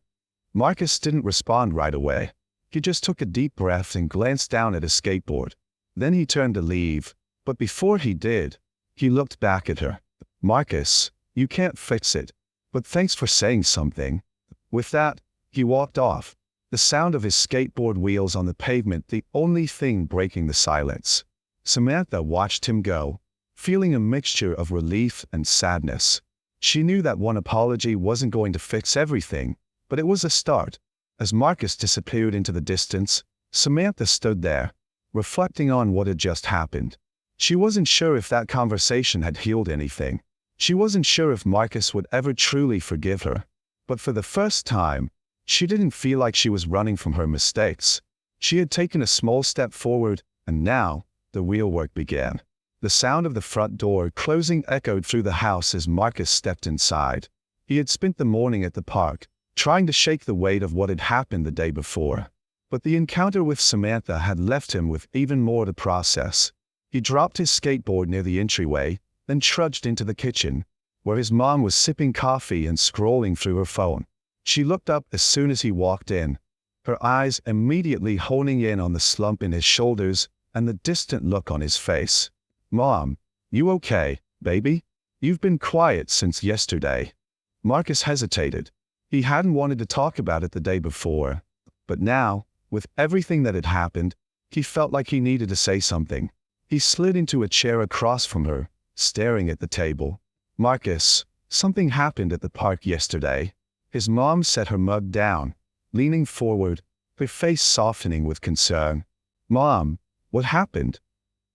Marcus didn't respond right away. He just took a deep breath and glanced down at his skateboard. Then he turned to leave, but before he did, he looked back at her. Marcus, you can't fix it, but thanks for saying something. With that, he walked off. the sound of his skateboard wheels on the pavement the only thing breaking the silence. Samantha watched him go, feeling a mixture of relief and sadness. She knew that one apology wasn't going to fix everything, but it was a start. As Marcus disappeared into the distance, Samantha stood there, reflecting on what had just happened. She wasn't sure if that conversation had healed anything. She wasn't sure if Marcus would ever truly forgive her. But for the first time, she didn't feel like she was running from her mistakes. She had taken a small step forward, and now, the real work began. The sound of the front door closing echoed through the house as Marcus stepped inside. He had spent the morning at the park, trying to shake the weight of what had happened the day before. But the encounter with Samantha had left him with even more to process. He dropped his skateboard near the entryway, then trudged into the kitchen, where his mom was sipping coffee and scrolling through her phone. She looked up as soon as he walked in, her eyes immediately honing in on the slump in his shoulders and the distant look on his face. "Mom, you okay, baby? You've been quiet since yesterday." Marcus hesitated. He hadn't wanted to talk about it the day before, but now, with everything that had happened, he felt like he needed to say something. He slid into a chair across from her, staring at the table. "Marcus, something happened at the park yesterday." His mom set her mug down, leaning forward, her face softening with concern. "Mom, what happened?"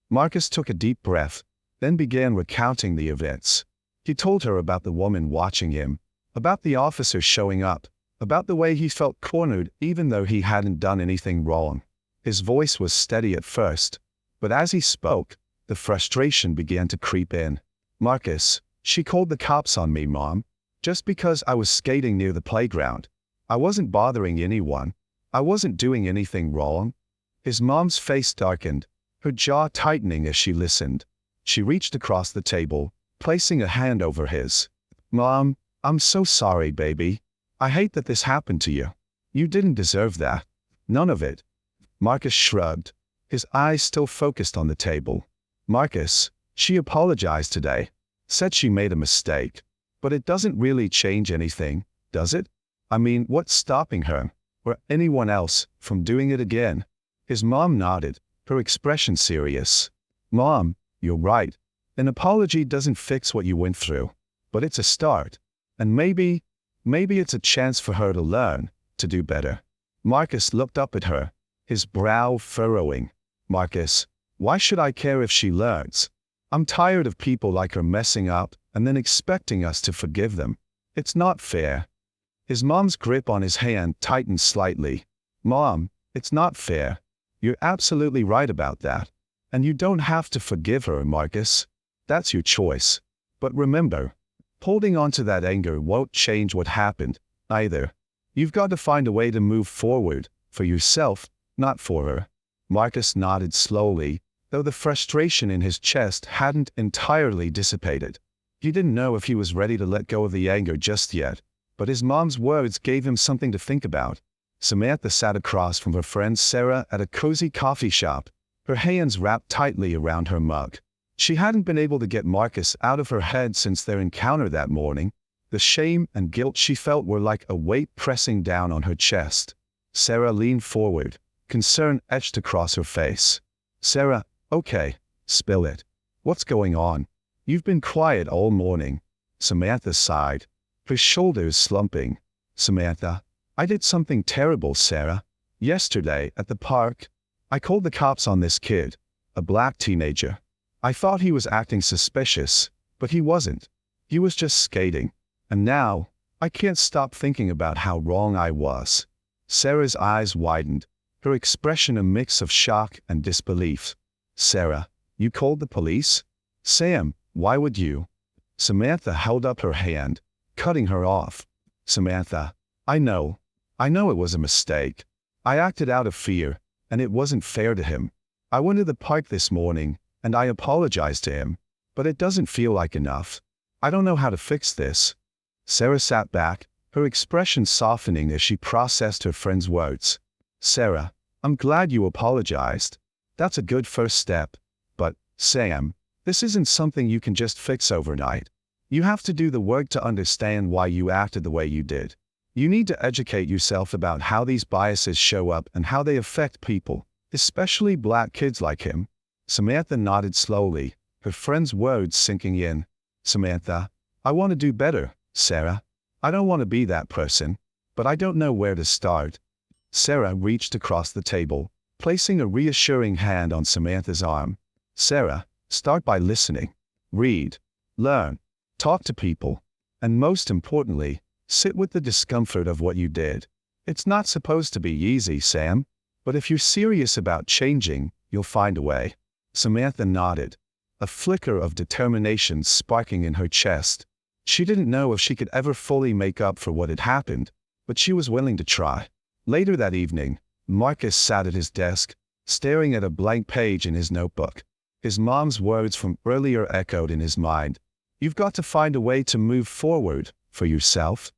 Marcus took a deep breath, then began recounting the events. He told her about the woman watching him, about the officer showing up, about the way he felt cornered even though he hadn't done anything wrong. His voice was steady at first, but as he spoke, the frustration began to creep in. "Marcus, she called the cops on me, Mom, just because I was skating near the playground. I wasn't bothering anyone. I wasn't doing anything wrong." His mom's face darkened, her jaw tightening as she listened. She reached across the table, placing a hand over his. "Mom, I'm so sorry, baby. I hate that this happened to you. You didn't deserve that. None of it." Marcus shrugged, his eyes still focused on the table. "Marcus, she apologized today, said she made a mistake. But it doesn't really change anything, does it? I mean, what's stopping her, or anyone else, from doing it again?" His mom nodded, her expression serious. "Mom, you're right. An apology doesn't fix what you went through, but it's a start. And maybe it's a chance for her to learn, to do better." Marcus looked up at her, his brow furrowing. "Marcus, why should I care if she learns? I'm tired of people like her messing up and then expecting us to forgive them. It's not fair." His mom's grip on his hand tightened slightly. "Mom, it's not fair. You're absolutely right about that. And you don't have to forgive her, Marcus. That's your choice. But remember, holding on to that anger won't change what happened, either. You've got to find a way to move forward, for yourself, not for her." Marcus nodded slowly, though the frustration in his chest hadn't entirely dissipated. He didn't know if he was ready to let go of the anger just yet, but his mom's words gave him something to think about. Samantha sat across from her friend Sarah at a cozy coffee shop, her hands wrapped tightly around her mug. She hadn't been able to get Marcus out of her head since their encounter that morning. The shame and guilt she felt were like a weight pressing down on her chest. Sarah leaned forward, concern etched across her face. "Sarah, okay, spill it. What's going on? You've been quiet all morning." Samantha sighed, her shoulders slumping. "Samantha, I did something terrible, Sarah. Yesterday, at the park, I called the cops on this kid, a black teenager. I thought he was acting suspicious, but he wasn't. He was just skating. And now, I can't stop thinking about how wrong I was." Sarah's eyes widened, her expression a mix of shock and disbelief. "Sarah, you called the police? Sam, why would you?" Samantha held up her hand, cutting her off. "Samantha, I know it was a mistake. I acted out of fear, and it wasn't fair to him. I went to the park this morning, and I apologized to him, but it doesn't feel like enough. I don't know how to fix this." Sarah sat back, her expression softening as she processed her friend's words. "Sarah, I'm glad you apologized. That's a good first step. But, Sam, this isn't something you can just fix overnight. You have to do the work to understand why you acted the way you did. You need to educate yourself about how these biases show up and how they affect people, especially black kids like him. Samantha nodded slowly, her friend's words sinking in. Samantha, I want to do better, Sarah. I don't want to be that person, but I don't know where to start. Sarah reached across the table, placing a reassuring hand on Samantha's arm. Sarah, start by listening. Read. Learn. Talk to people. And most importantly, sit with the discomfort of what you did. It's not supposed to be easy, Sam, but if you're serious about changing, you'll find a way. Samantha nodded, a flicker of determination sparking in her chest. She didn't know if she could ever fully make up for what had happened, but she was willing to try. Later that evening, Marcus sat at his desk, staring at a blank page in his notebook. His mom's words from earlier echoed in his mind. You've got to find a way to move forward for yourself.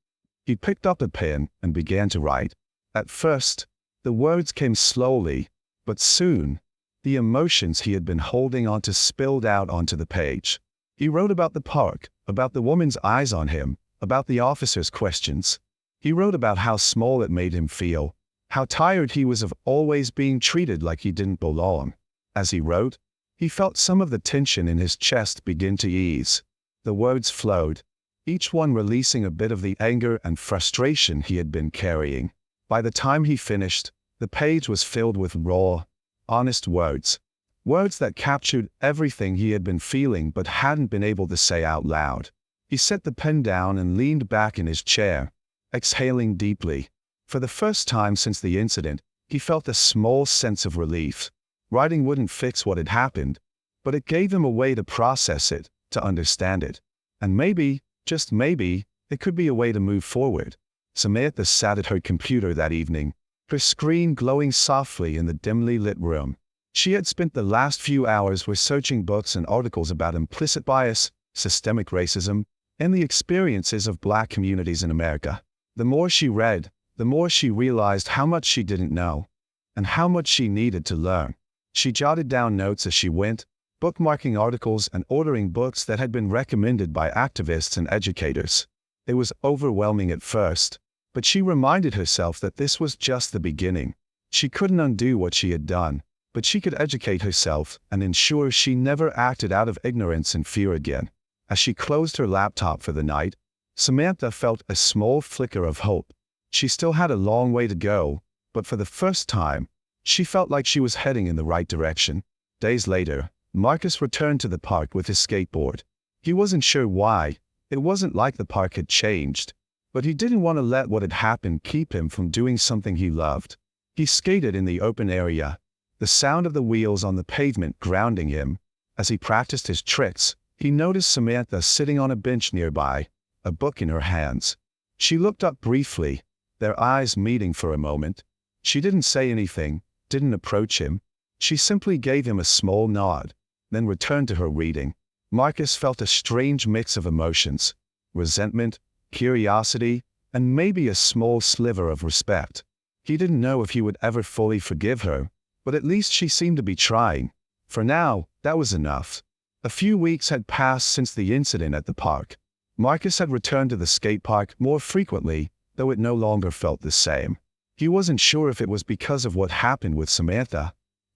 He picked up a pen and began to write. At first, the words came slowly, but soon, the emotions he had been holding onto spilled out onto the page. He wrote about the park, about the woman's eyes on him, about the officer's questions. He wrote about how small it made him feel, how tired he was of always being treated like he didn't belong. As he wrote, he felt some of the tension in his chest begin to ease. The words flowed, each one releasing a bit of the anger and frustration he had been carrying. By the time he finished, the page was filled with raw, honest words. Words that captured everything he had been feeling but hadn't been able to say out loud. He set the pen down and leaned back in his chair, exhaling deeply. For the first time since the incident, he felt a small sense of relief. Writing wouldn't fix what had happened, but it gave him a way to process it, to understand it. And maybe, just maybe, it could be a way to move forward. Samantha sat at her computer that evening, her screen glowing softly in the dimly lit room. She had spent the last few hours researching books and articles about implicit bias, systemic racism, and the experiences of black communities in America. The more she read, the more she realized how much she didn't know, and how much she needed to learn. She jotted down notes as she went, bookmarking articles and ordering books that had been recommended by activists and educators. It was overwhelming at first, but she reminded herself that this was just the beginning. She couldn't undo what she had done, but she could educate herself and ensure she never acted out of ignorance and fear again. As she closed her laptop for the night, Samantha felt a small flicker of hope. She still had a long way to go, but for the first time, she felt like she was heading in the right direction. Days later, Marcus returned to the park with his skateboard. He wasn't sure why. It wasn't like the park had changed, but he didn't want to let what had happened keep him from doing something he loved. He skated in the open area, the sound of the wheels on the pavement grounding him. As he practiced his tricks, he noticed Samantha sitting on a bench nearby, a book in her hands. She looked up briefly, their eyes meeting for a moment. She didn't say anything, didn't approach him. She simply gave him a small nod, then returned to her reading. Marcus felt a strange mix of emotions: resentment, curiosity, and maybe a small sliver of respect. He didn't know if he would ever fully forgive her, but at least she seemed to be trying. For now, that was enough. A few weeks had passed since the incident at the park. Marcus had returned to the skate park more frequently, though it no longer felt the same. He wasn't sure if it was because of what happened with Samantha,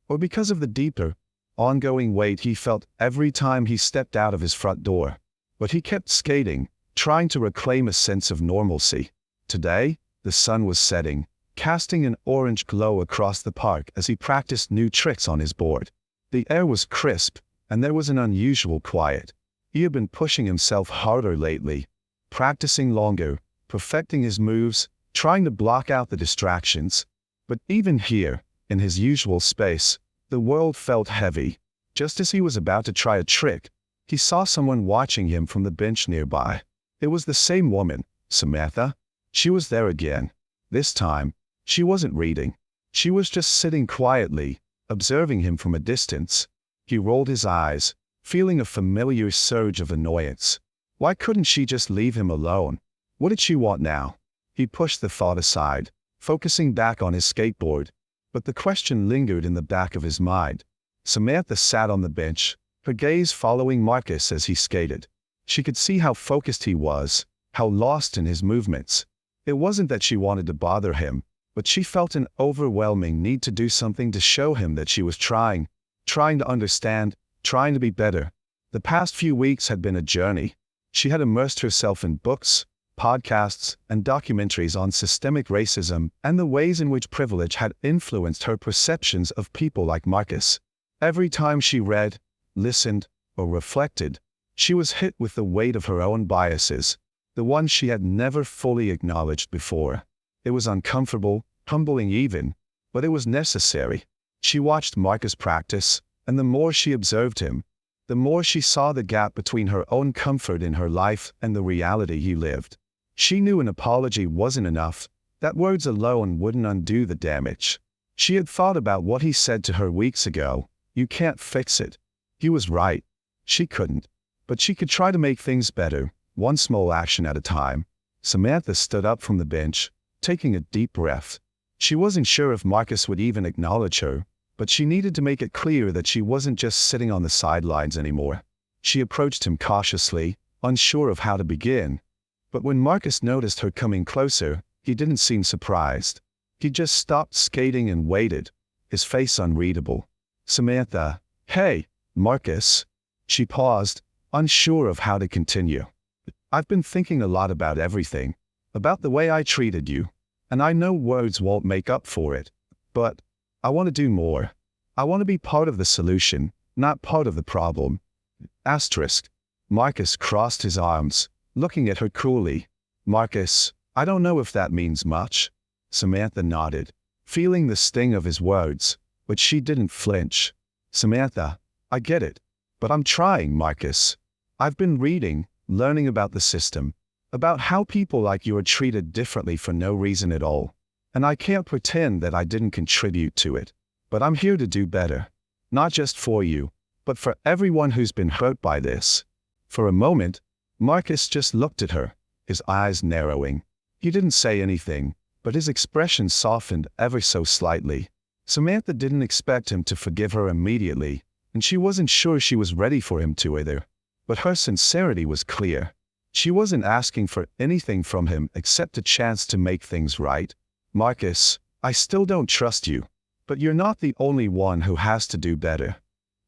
or because of the deeper, ongoing weight he felt every time he stepped out of his front door. But he kept skating, trying to reclaim a sense of normalcy. Today, the sun was setting, casting an orange glow across the park as he practiced new tricks on his board. The air was crisp, and there was an unusual quiet. He had been pushing himself harder lately, practicing longer, perfecting his moves, trying to block out the distractions. But even here, in his usual space, the world felt heavy. Just as he was about to try a trick, he saw someone watching him from the bench nearby. It was the same woman, Samantha. She was there again. This time, she wasn't reading. She was just sitting quietly, observing him from a distance. He rolled his eyes, feeling a familiar surge of annoyance. Why couldn't she just leave him alone? What did she want now? He pushed the thought aside, focusing back on his skateboard. But the question lingered in the back of his mind. Samantha sat on the bench, her gaze following Marcus as he skated. She could see how focused he was, how lost in his movements. It wasn't that she wanted to bother him, but she felt an overwhelming need to do something to show him that she was trying to understand, trying to be better. The past few weeks had been a journey. She had immersed herself in books, podcasts, and documentaries on systemic racism and the ways in which privilege had influenced her perceptions of people like Marcus. Every time she read, listened, or reflected, she was hit with the weight of her own biases, the ones she had never fully acknowledged before. It was uncomfortable, humbling even, but it was necessary. She watched Marcus practice, and the more she observed him, the more she saw the gap between her own comfort in her life and the reality he lived. She knew an apology wasn't enough, that words alone wouldn't undo the damage. She had thought about what he said to her weeks ago. You can't fix it. He was right. She couldn't. But she could try to make things better, one small action at a time. Samantha stood up from the bench, taking a deep breath. She wasn't sure if Marcus would even acknowledge her, but she needed to make it clear that she wasn't just sitting on the sidelines anymore. She approached him cautiously, unsure of how to begin. But when Marcus noticed her coming closer, he didn't seem surprised. He just stopped skating and waited, his face unreadable. Samantha, hey, Marcus. She paused, unsure of how to continue. I've been thinking a lot about everything, about the way I treated you, and I know words won't make up for it, but I want to do more. I want to be part of the solution, not part of the problem. Asterisk. Marcus crossed his arms, looking at her coolly. Marcus, I don't know if that means much. Samantha nodded, feeling the sting of his words, but she didn't flinch. Samantha, I get it, but I'm trying, Marcus. I've been reading, learning about the system, about how people like you are treated differently for no reason at all. And I can't pretend that I didn't contribute to it. But I'm here to do better. Not just for you, but for everyone who's been hurt by this. For a moment, Marcus just looked at her, his eyes narrowing. He didn't say anything, but his expression softened ever so slightly. Samantha didn't expect him to forgive her immediately, and she wasn't sure she was ready for him to either. But her sincerity was clear. She wasn't asking for anything from him except a chance to make things right. Marcus, I still don't trust you, but you're not the only one who has to do better.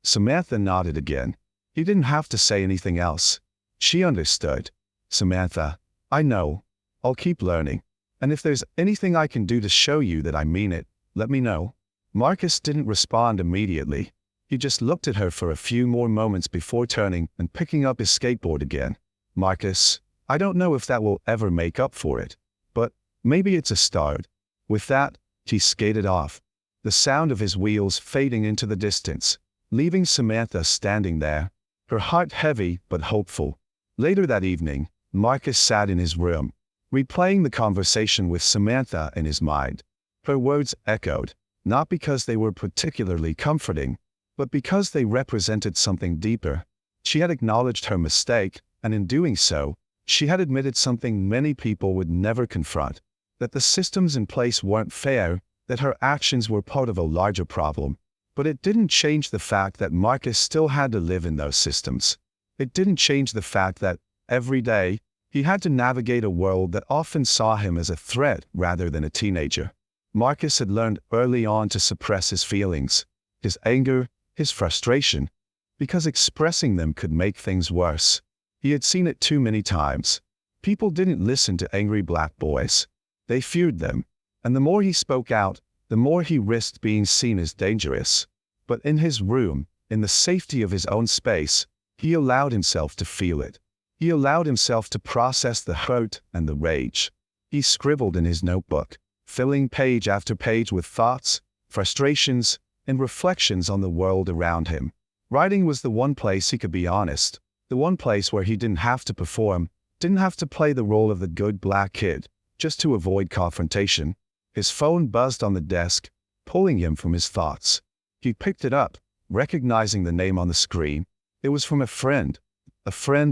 Samantha nodded again. He didn't have to say anything else. She understood. Samantha, I know. I'll keep learning. And if there's anything I can do to show you that I mean it, let me know. Marcus didn't respond immediately. He just looked at her for a few more moments before turning and picking up his skateboard again. Marcus, I don't know if that will ever make up for it, but maybe it's a start. With that, he skated off, the sound of his wheels fading into the distance, leaving Samantha standing there, her heart heavy but hopeful. Later that evening, Marcus sat in his room, replaying the conversation with Samantha in his mind. Her words echoed, not because they were particularly comforting, but because they represented something deeper. She had acknowledged her mistake, and in doing so, she had admitted something many people would never confront, that the systems in place weren't fair, that her actions were part of a larger problem. But it didn't change the fact that Marcus still had to live in those systems. It didn't change the fact that, every day, he had to navigate a world that often saw him as a threat rather than a teenager. Marcus had learned early on to suppress his feelings, his anger, his frustration, because expressing them could make things worse. He had seen it too many times. People didn't listen to angry black boys. They feared them, and the more he spoke out, the more he risked being seen as dangerous. But in his room, in the safety of his own space, he allowed himself to feel it. He allowed himself to process the hurt and the rage. He scribbled in his notebook, filling page after page with thoughts, frustrations, and reflections on the world around him. Writing was the one place he could be honest, the one place where he didn't have to perform, didn't have to play the role of the good black kid, just to avoid confrontation. His phone buzzed on the desk, pulling him from his thoughts. He picked it up, recognizing the name on the screen. It was from a friend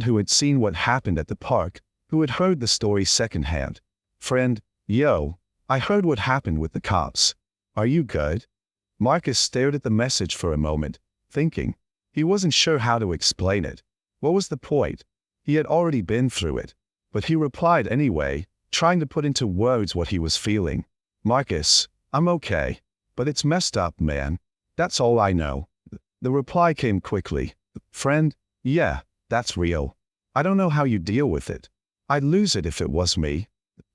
who had seen what happened at the park, who had heard the story secondhand. Friend, yo, I heard what happened with the cops. Are you good? Marcus stared at the message for a moment, thinking. He wasn't sure how to explain it. What was the point? He had already been through it. But he replied anyway, trying to put into words what he was feeling. "Marcus, I'm okay. But it's messed up, man. That's all I know." The reply came quickly. "Friend, yeah, that's real. I don't know how you deal with it. I'd lose it if it was me."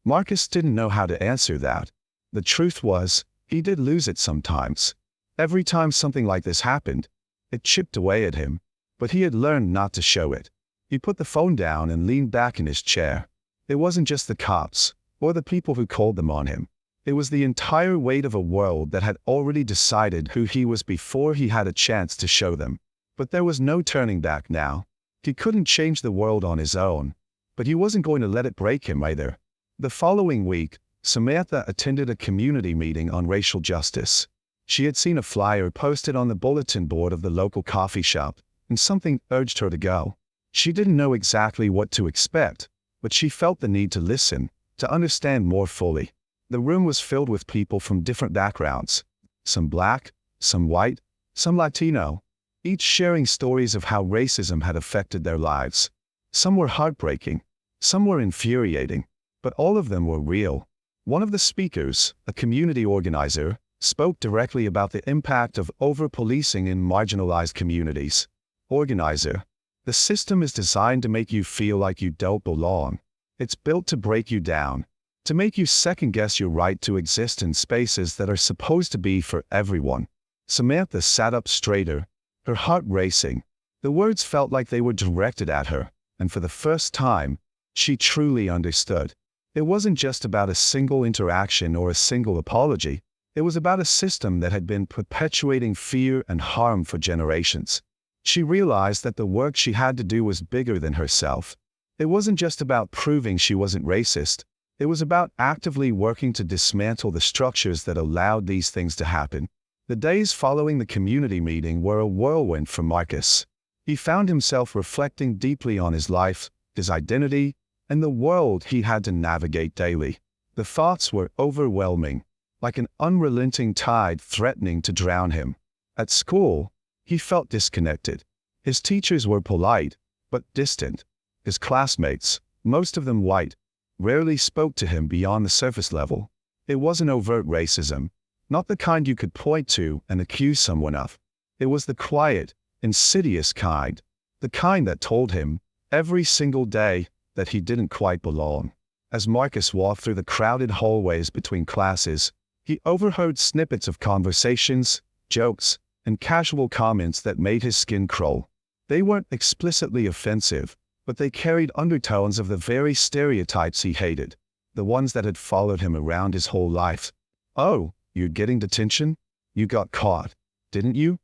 Marcus didn't know how to answer that. The truth was, he did lose it sometimes. Every time something like this happened, it chipped away at him. But he had learned not to show it. He put the phone down and leaned back in his chair. It wasn't just the cops, or the people who called them on him. It was the entire weight of a world that had already decided who he was before he had a chance to show them. But there was no turning back now. He couldn't change the world on his own, but he wasn't going to let it break him either. The following week, Samantha attended a community meeting on racial justice. She had seen a flyer posted on the bulletin board of the local coffee shop, and something urged her to go. She didn't know exactly what to expect, but she felt the need to listen, to understand more fully. The room was filled with people from different backgrounds, some black, some white, some Latino, each sharing stories of how racism had affected their lives. Some were heartbreaking, some were infuriating, but all of them were real. One of the speakers, a community organizer, spoke directly about the impact of over-policing in marginalized communities. Organizer: "The system is designed to make you feel like you don't belong. It's built to break you down, to make you second-guess your right to exist in spaces that are supposed to be for everyone." Samantha sat up straighter, her heart racing. The words felt like they were directed at her, and for the first time, she truly understood. It wasn't just about a single interaction or a single apology. It was about a system that had been perpetuating fear and harm for generations. She realized that the work she had to do was bigger than herself. It wasn't just about proving she wasn't racist. It was about actively working to dismantle the structures that allowed these things to happen. The days following the community meeting were a whirlwind for Marcus. He found himself reflecting deeply on his life, his identity, and the world he had to navigate daily. The thoughts were overwhelming, like an unrelenting tide threatening to drown him. At school, he felt disconnected. His teachers were polite, but distant. His classmates, most of them white, rarely spoke to him beyond the surface level. It wasn't overt racism, not the kind you could point to and accuse someone of. It was the quiet, insidious kind, the kind that told him, every single day, that he didn't quite belong. As Marcus walked through the crowded hallways between classes, he overheard snippets of conversations, jokes, and casual comments that made his skin crawl. They weren't explicitly offensive, but they carried undertones of the very stereotypes he hated, the ones that had followed him around his whole life. "Oh, you're getting detention? You got caught, didn't you?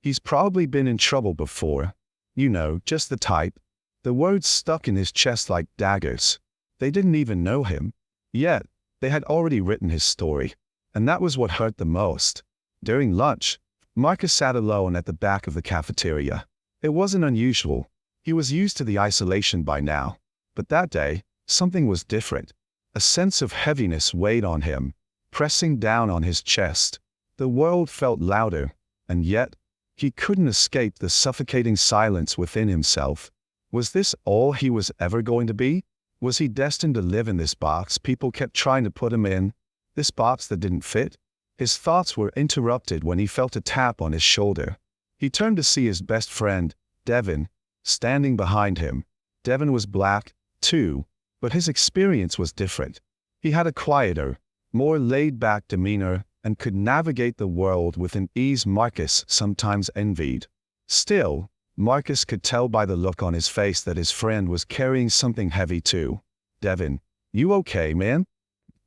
He's probably been in trouble before. You know, just the type." The words stuck in his chest like daggers. They didn't even know him. Yet, they had already written his story. And that was what hurt the most. During lunch, Marcus sat alone at the back of the cafeteria. It wasn't unusual. He was used to the isolation by now. But that day, something was different. A sense of heaviness weighed on him, pressing down on his chest. The world felt louder, and yet, he couldn't escape the suffocating silence within himself. Was this all he was ever going to be? Was he destined to live in this box people kept trying to put him in? This box that didn't fit? His thoughts were interrupted when he felt a tap on his shoulder. He turned to see his best friend, Devin, standing behind him. Devin was black, too, but his experience was different. He had a quieter, more laid-back demeanor and could navigate the world with an ease Marcus sometimes envied. Still, Marcus could tell by the look on his face that his friend was carrying something heavy too. "Devin, you okay, man?"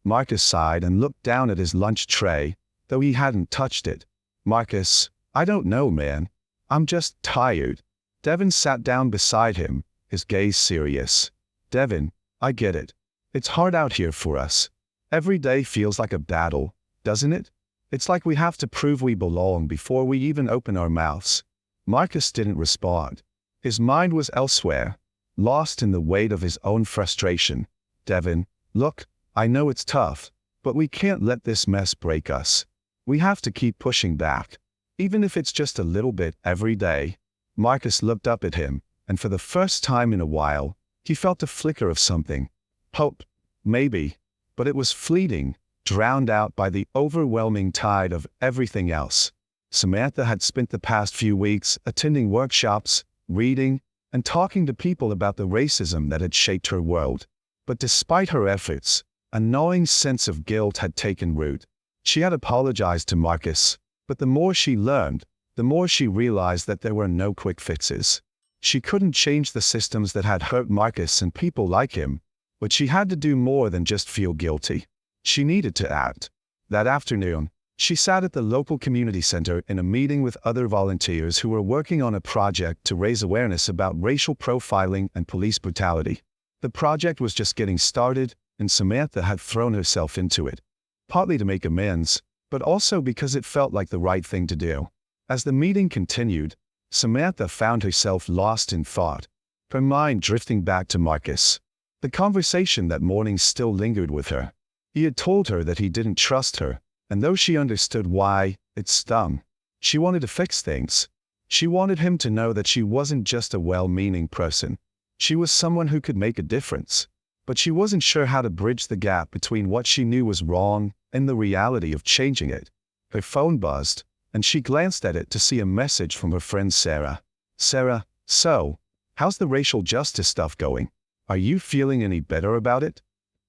Marcus sighed and looked down at his lunch tray, though he hadn't touched it. "Marcus, I don't know, man. I'm just tired." Devin sat down beside him, his gaze serious. "Devin, I get it. It's hard out here for us. Every day feels like a battle, doesn't it? It's like we have to prove we belong before we even open our mouths." Marcus didn't respond. His mind was elsewhere, lost in the weight of his own frustration. "Devin, look, I know it's tough, but we can't let this mess break us. We have to keep pushing back, even if it's just a little bit every day." Marcus looked up at him, and for the first time in a while, he felt a flicker of something. Hope. Maybe, but it was fleeting, drowned out by the overwhelming tide of everything else. Samantha had spent the past few weeks attending workshops, reading, and talking to people about the racism that had shaped her world. But despite her efforts, a gnawing sense of guilt had taken root. She had apologized to Marcus, but the more she learned, the more she realized that there were no quick fixes. She couldn't change the systems that had hurt Marcus and people like him, but she had to do more than just feel guilty. She needed to act. That afternoon, she sat at the local community center in a meeting with other volunteers who were working on a project to raise awareness about racial profiling and police brutality. The project was just getting started, and Samantha had thrown herself into it, partly to make amends, but also because it felt like the right thing to do. As the meeting continued, Samantha found herself lost in thought, her mind drifting back to Marcus. The conversation that morning still lingered with her. He had told her that he didn't trust her, and though she understood why, it stung. She wanted to fix things. She wanted him to know that she wasn't just a well-meaning person. She was someone who could make a difference. But she wasn't sure how to bridge the gap between what she knew was wrong and the reality of changing it. Her phone buzzed, and she glanced at it to see a message from her friend Sarah. "Sarah, so, how's the racial justice stuff going? Are you feeling any better about it?"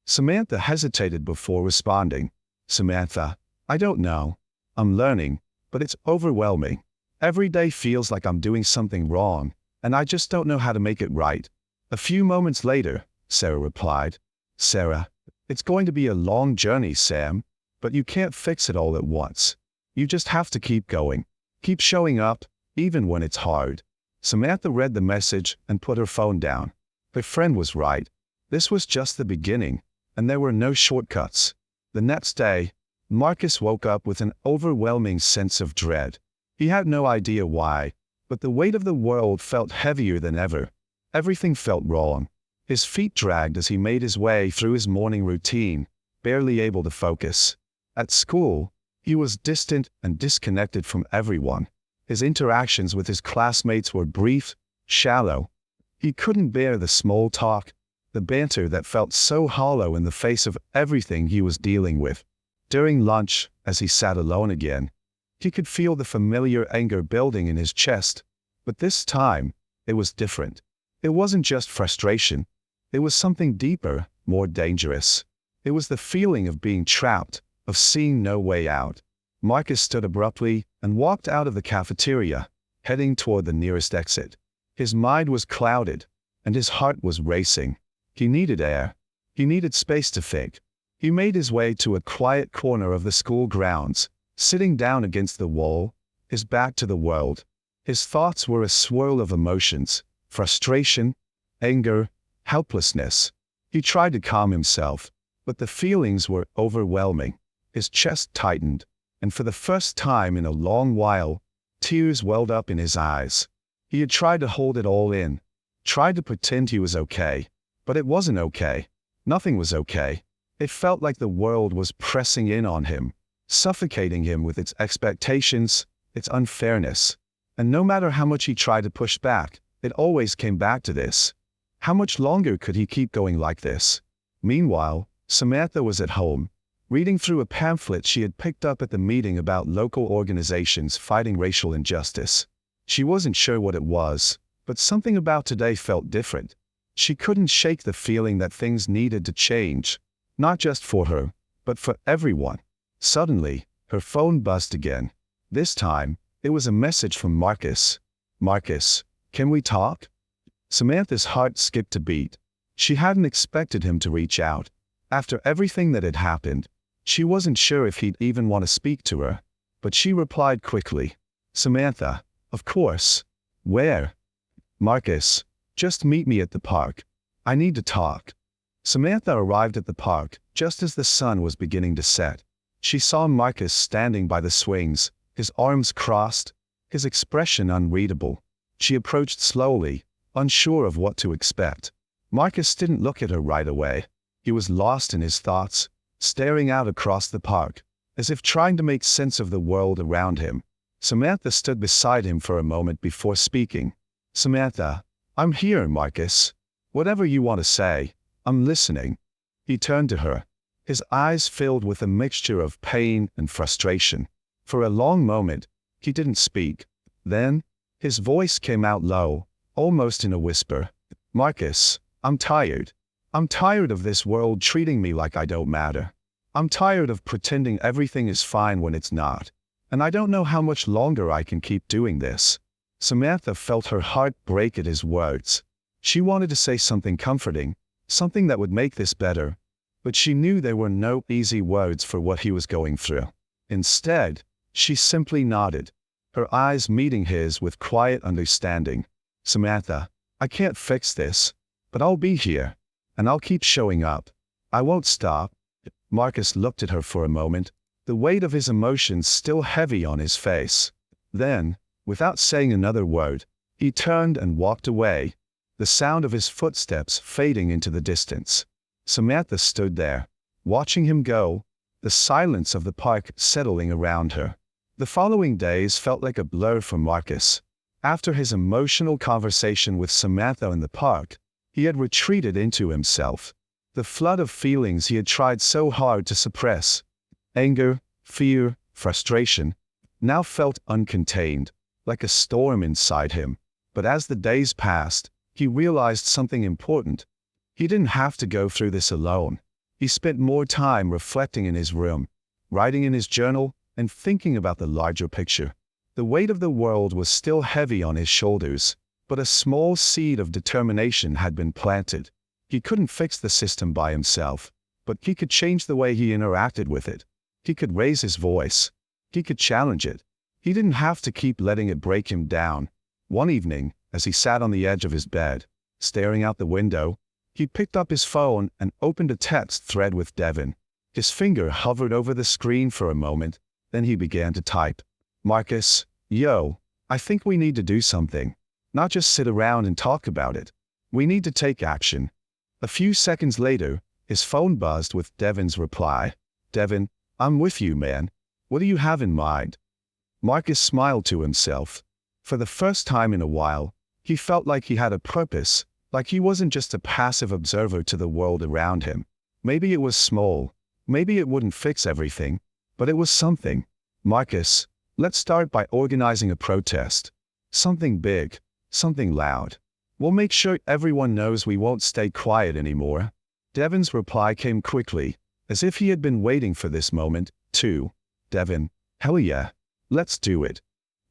Samantha hesitated before responding. "Samantha, I don't know. I'm learning, but it's overwhelming. Every day feels like I'm doing something wrong, and I just don't know how to make it right." A few moments later, Sarah replied, "Sarah, it's going to be a long journey, Sam, but you can't fix it all at once. You just have to keep going. Keep showing up, even when it's hard." Samantha read the message and put her phone down. Her friend was right. This was just the beginning, and there were no shortcuts. The next day, Marcus woke up with an overwhelming sense of dread. He had no idea why, but the weight of the world felt heavier than ever. Everything felt wrong. His feet dragged as he made his way through his morning routine, barely able to focus. At school, he was distant and disconnected from everyone. His interactions with his classmates were brief, shallow. He couldn't bear the small talk, the banter that felt so hollow in the face of everything he was dealing with. During lunch, as he sat alone again, he could feel the familiar anger building in his chest, but this time, it was different. It wasn't just frustration. It was something deeper, more dangerous. It was the feeling of being trapped, of seeing no way out. Marcus stood abruptly and walked out of the cafeteria, heading toward the nearest exit. His mind was clouded, and his heart was racing. He needed air. He needed space to think. He made his way to a quiet corner of the school grounds, sitting down against the wall, his back to the world. His thoughts were a swirl of emotions, frustration, anger, helplessness. He tried to calm himself, but the feelings were overwhelming. His chest tightened, and for the first time in a long while, tears welled up in his eyes. He had tried to hold it all in, tried to pretend he was okay, but it wasn't okay. Nothing was okay. It felt like the world was pressing in on him, suffocating him with its expectations, its unfairness. And no matter how much he tried to push back, it always came back to this. How much longer could he keep going like this? Meanwhile, Samantha was at home, reading through a pamphlet she had picked up at the meeting about local organizations fighting racial injustice. She wasn't sure what it was, but something about today felt different. She couldn't shake the feeling that things needed to change, not just for her, but for everyone. Suddenly, her phone buzzed again. This time, it was a message from Marcus. "Marcus, can we talk?" Samantha's heart skipped a beat. She hadn't expected him to reach out. After everything that had happened, she wasn't sure if he'd even want to speak to her, but she replied quickly, "Samantha, of course. Where?" "Marcus, just meet me at the park. I need to talk." Samantha arrived at the park just as the sun was beginning to set. She saw Marcus standing by the swings, his arms crossed, his expression unreadable. She approached slowly, unsure of what to expect. Marcus didn't look at her right away. He was lost in his thoughts, staring out across the park, as if trying to make sense of the world around him. Samantha stood beside him for a moment before speaking. "Samantha, I'm here, Marcus. Whatever you want to say, I'm listening." He turned to her, his eyes filled with a mixture of pain and frustration. For a long moment, he didn't speak. Then, his voice came out low, almost in a whisper. "Marcus, I'm tired. I'm tired of this world treating me like I don't matter. I'm tired of pretending everything is fine when it's not. And I don't know how much longer I can keep doing this." Samantha felt her heart break at his words. She wanted to say something comforting, something that would make this better, but she knew there were no easy words for what he was going through. Instead, she simply nodded, her eyes meeting his with quiet understanding. "Samantha, I can't fix this, but I'll be here, and I'll keep showing up. I won't stop." Marcus looked at her for a moment, the weight of his emotions still heavy on his face. Then, without saying another word, he turned and walked away, the sound of his footsteps fading into the distance. Samantha stood there, watching him go, the silence of the park settling around her. The following days felt like a blur for Marcus. After his emotional conversation with Samantha in the park, he had retreated into himself. The flood of feelings he had tried so hard to suppress, anger, fear, frustration, now felt uncontained, like a storm inside him. But as the days passed, he realized something important. He didn't have to go through this alone. He spent more time reflecting in his room, writing in his journal, and thinking about the larger picture. The weight of the world was still heavy on his shoulders, but a small seed of determination had been planted. He couldn't fix the system by himself, but he could change the way he interacted with it. He could raise his voice. He could challenge it. He didn't have to keep letting it break him down. One evening, as he sat on the edge of his bed, staring out the window, he picked up his phone and opened a text thread with Devin. His finger hovered over the screen for a moment, then he began to type. "Marcus, yo, I think we need to do something. Not just sit around and talk about it. We need to take action." A few seconds later, his phone buzzed with Devin's reply. "Devin, I'm with you, man. What do you have in mind?" Marcus smiled to himself. For the first time in a while, he felt like he had a purpose, like he wasn't just a passive observer to the world around him. Maybe it was small, maybe it wouldn't fix everything, but it was something. "Marcus, let's start by organizing a protest. Something big, something loud. We'll make sure everyone knows we won't stay quiet anymore." Devin's reply came quickly, as if he had been waiting for this moment, too. "Devin, hell yeah, let's do it."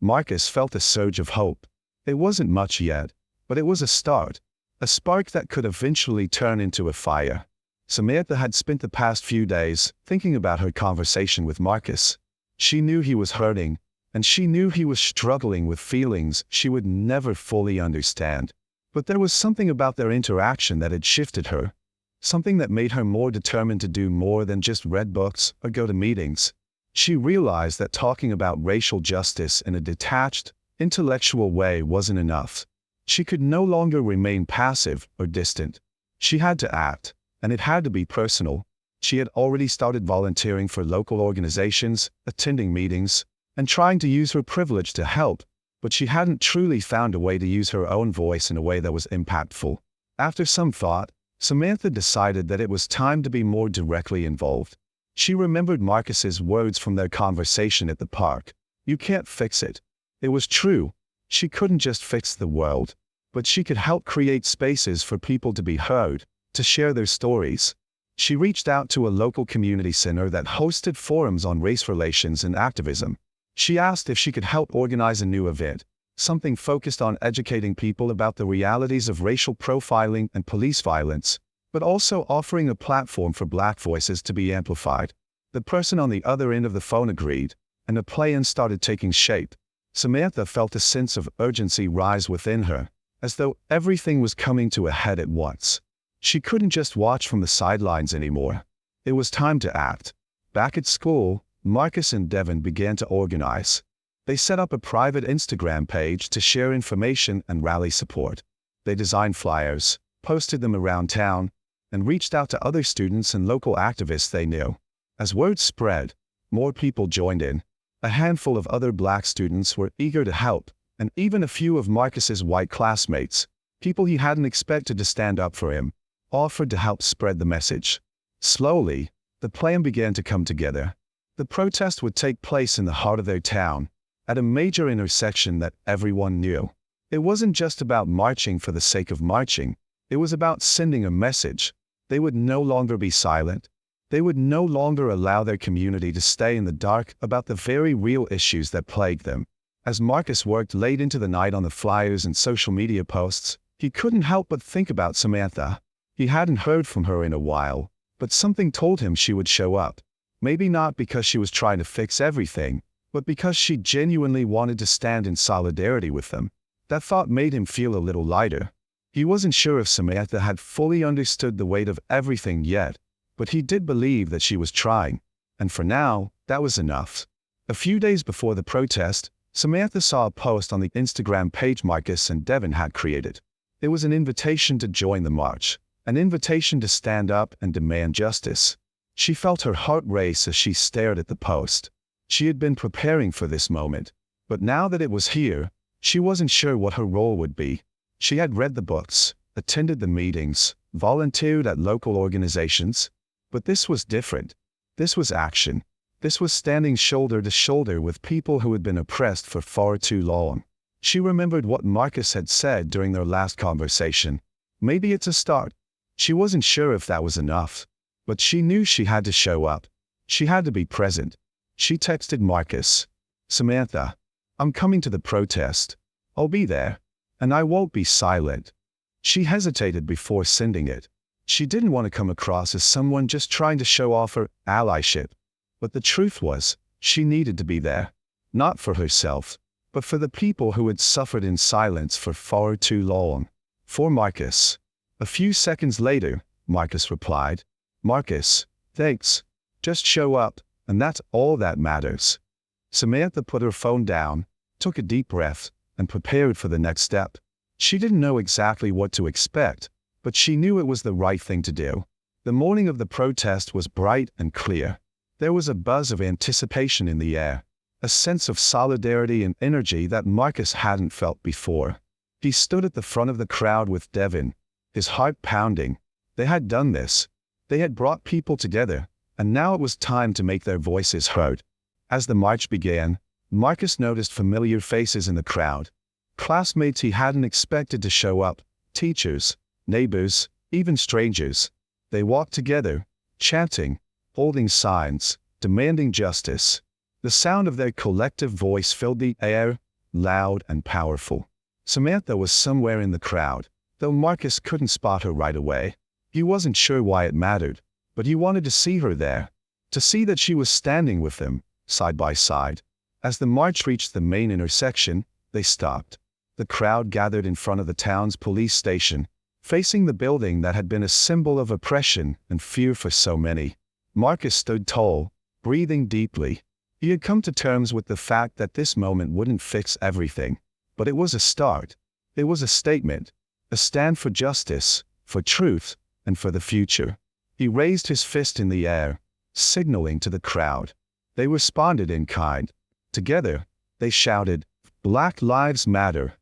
Marcus felt a surge of hope. It wasn't much yet, but it was a start, a spark that could eventually turn into a fire. Samantha had spent the past few days thinking about her conversation with Marcus. She knew he was hurting, and she knew he was struggling with feelings she would never fully understand. But there was something about their interaction that had shifted her, something that made her more determined to do more than just read books or go to meetings. She realized that talking about racial justice in a detached, intellectual way wasn't enough. She could no longer remain passive or distant. She had to act, and it had to be personal. She had already started volunteering for local organizations, attending meetings, and trying to use her privilege to help, but she hadn't truly found a way to use her own voice in a way that was impactful. After some thought, Samantha decided that it was time to be more directly involved. She remembered Marcus's words from their conversation at the park. "You can't fix it." It was true. She couldn't just fix the world, but she could help create spaces for people to be heard, to share their stories. She reached out to a local community center that hosted forums on race relations and activism. She asked if she could help organize a new event, something focused on educating people about the realities of racial profiling and police violence, but also offering a platform for Black voices to be amplified. The person on the other end of the phone agreed, and a plan started taking shape. Samantha felt a sense of urgency rise within her, as though everything was coming to a head at once. She couldn't just watch from the sidelines anymore. It was time to act. Back at school, Marcus and Devin began to organize. They set up a private Instagram page to share information and rally support. They designed flyers, posted them around town, and reached out to other students and local activists they knew. As word spread, more people joined in. A handful of other Black students were eager to help, and even a few of Marcus's white classmates, people he hadn't expected to stand up for him, offered to help spread the message. Slowly, the plan began to come together. The protest would take place in the heart of their town, at a major intersection that everyone knew. It wasn't just about marching for the sake of marching. It was about sending a message. They would no longer be silent. They would no longer allow their community to stay in the dark about the very real issues that plagued them. As Marcus worked late into the night on the flyers and social media posts, he couldn't help but think about Samantha. He hadn't heard from her in a while, but something told him she would show up. Maybe not because she was trying to fix everything, but because she genuinely wanted to stand in solidarity with them. That thought made him feel a little lighter. He wasn't sure if Samantha had fully understood the weight of everything yet, but he did believe that she was trying, and for now, that was enough. A few days before the protest, Samantha saw a post on the Instagram page Marcus and Devin had created. It was an invitation to join the march, an invitation to stand up and demand justice. She felt her heart race as she stared at the post. She had been preparing for this moment, but now that it was here, she wasn't sure what her role would be. She had read the books, attended the meetings, volunteered at local organizations, but this was different. This was action. This was standing shoulder to shoulder with people who had been oppressed for far too long. She remembered what Marcus had said during their last conversation. Maybe it's a start. She wasn't sure if that was enough, but she knew she had to show up. She had to be present. She texted Marcus, "Samantha, I'm coming to the protest. I'll be there, and I won't be silent." She hesitated before sending it. She didn't want to come across as someone just trying to show off her allyship. But the truth was, she needed to be there. Not for herself, but for the people who had suffered in silence for far too long. For Marcus. A few seconds later, Marcus replied, "Marcus, thanks. Just show up, and that's all that matters." Samantha put her phone down, took a deep breath, and prepared for the next step. She didn't know exactly what to expect, but she knew it was the right thing to do. The morning of the protest was bright and clear. There was a buzz of anticipation in the air, a sense of solidarity and energy that Marcus hadn't felt before. He stood at the front of the crowd with Devin, his heart pounding. They had done this. They had brought people together, and now it was time to make their voices heard. As the march began, Marcus noticed familiar faces in the crowd. Classmates he hadn't expected to show up, teachers, neighbors, even strangers. They walked together, chanting, holding signs, demanding justice. The sound of their collective voice filled the air, loud and powerful. Samantha was somewhere in the crowd, though Marcus couldn't spot her right away. He wasn't sure why it mattered, but he wanted to see her there, to see that she was standing with them, side by side. As the march reached the main intersection, they stopped. The crowd gathered in front of the town's police station, facing the building that had been a symbol of oppression and fear for so many. Marcus stood tall, breathing deeply. He had come to terms with the fact that this moment wouldn't fix everything, but it was a start. It was a statement, a stand for justice, for truth, and for the future. He raised his fist in the air, signaling to the crowd. They responded in kind. Together, they shouted, "Black Lives Matter."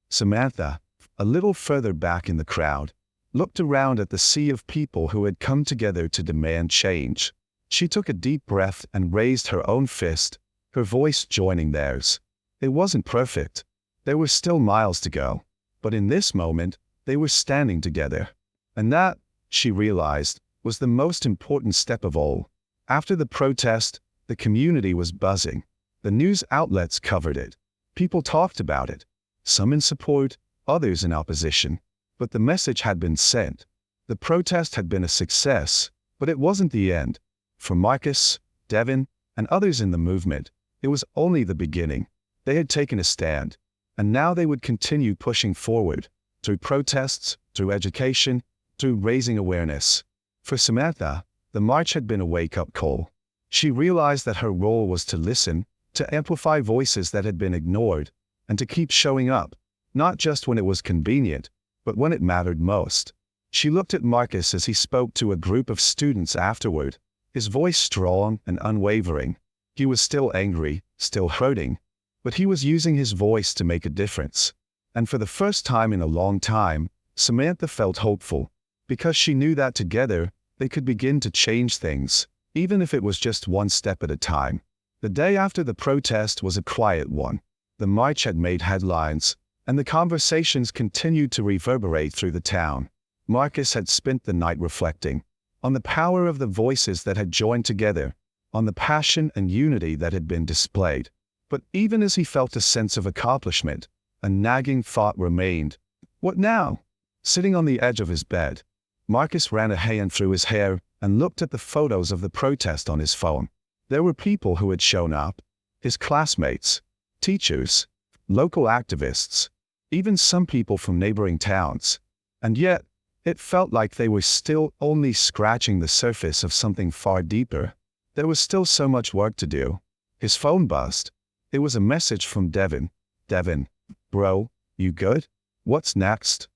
Samantha, a little further back in the crowd, looked around at the sea of people who had come together to demand change. She took a deep breath and raised her own fist, her voice joining theirs. It wasn't perfect. There were still miles to go. But in this moment, they were standing together. And that, she realized, was the most important step of all. After the protest, the community was buzzing. The news outlets covered it. People talked about it. Some in support, others in opposition. But the message had been sent. The protest had been a success, but it wasn't the end. For Marcus, Devin, and others in the movement, it was only the beginning. They had taken a stand, and now they would continue pushing forward, through protests, through education, through raising awareness. For Samantha, the march had been a wake-up call. She realized that her role was to listen, to amplify voices that had been ignored, and to keep showing up, not just when it was convenient, but when it mattered most. She looked at Marcus as he spoke to a group of students afterward, his voice strong and unwavering. He was still angry, still hurting, but he was using his voice to make a difference. And for the first time in a long time, Samantha felt hopeful, because she knew that together, they could begin to change things, even if it was just one step at a time. The day after the protest was a quiet one. The march had made headlines, and the conversations continued to reverberate through the town. Marcus had spent the night reflecting on the power of the voices that had joined together, on the passion and unity that had been displayed. But even as he felt a sense of accomplishment, a nagging thought remained. What now? Sitting on the edge of his bed, Marcus ran a hand through his hair and looked at the photos of the protest on his phone. There were people who had shown up, his classmates, teachers, local activists, even some people from neighboring towns. And yet, it felt like they were still only scratching the surface of something far deeper. There was still so much work to do. His phone buzzed. It was a message from Devin. Devin, bro, you good? What's next?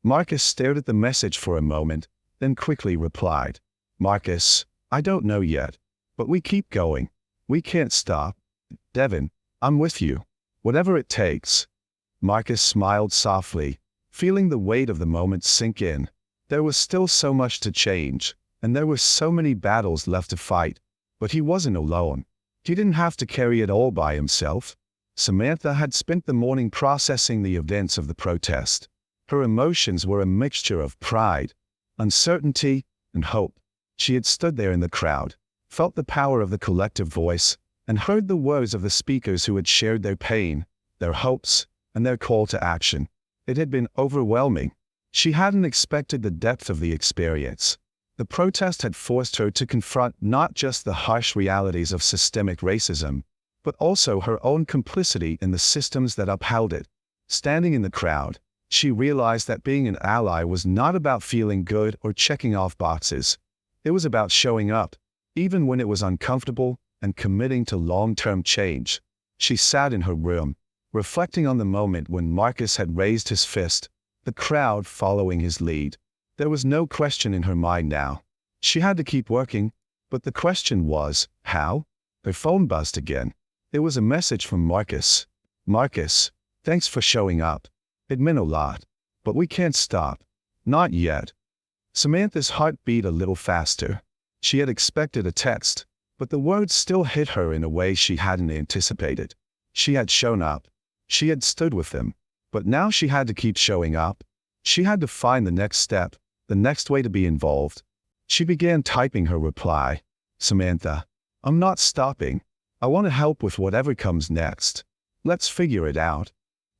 Marcus stared at the message for a moment, then quickly replied. Marcus, I don't know yet, but we keep going. We can't stop. Devin, I'm with you. Whatever it takes. Marcus smiled softly, feeling the weight of the moment sink in. There was still so much to change, and there were so many battles left to fight. But he wasn't alone. He didn't have to carry it all by himself. Samantha had spent the morning processing the events of the protest. Her emotions were a mixture of pride, uncertainty, and hope. She had stood there in the crowd, felt the power of the collective voice, and heard the words of the speakers who had shared their pain, their hopes, and their call to action. It had been overwhelming. She hadn't expected the depth of the experience. The protest had forced her to confront not just the harsh realities of systemic racism, but also her own complicity in the systems that upheld it. Standing in the crowd, she realized that being an ally was not about feeling good or checking off boxes. It was about showing up, even when it was uncomfortable, and committing to long-term change. She sat in her room, reflecting on the moment when Marcus had raised his fist, the crowd following his lead. There was no question in her mind now. She had to keep working, but the question was, how? Her phone buzzed again. It was a message from Marcus. Marcus, thanks for showing up. It meant a lot. But we can't stop. Not yet. Samantha's heart beat a little faster. She had expected a text, but the words still hit her in a way she hadn't anticipated. She had shown up. She had stood with them. But now she had to keep showing up. She had to find the next step, the next way to be involved. She began typing her reply. Samantha, I'm not stopping. I want to help with whatever comes next. Let's figure it out.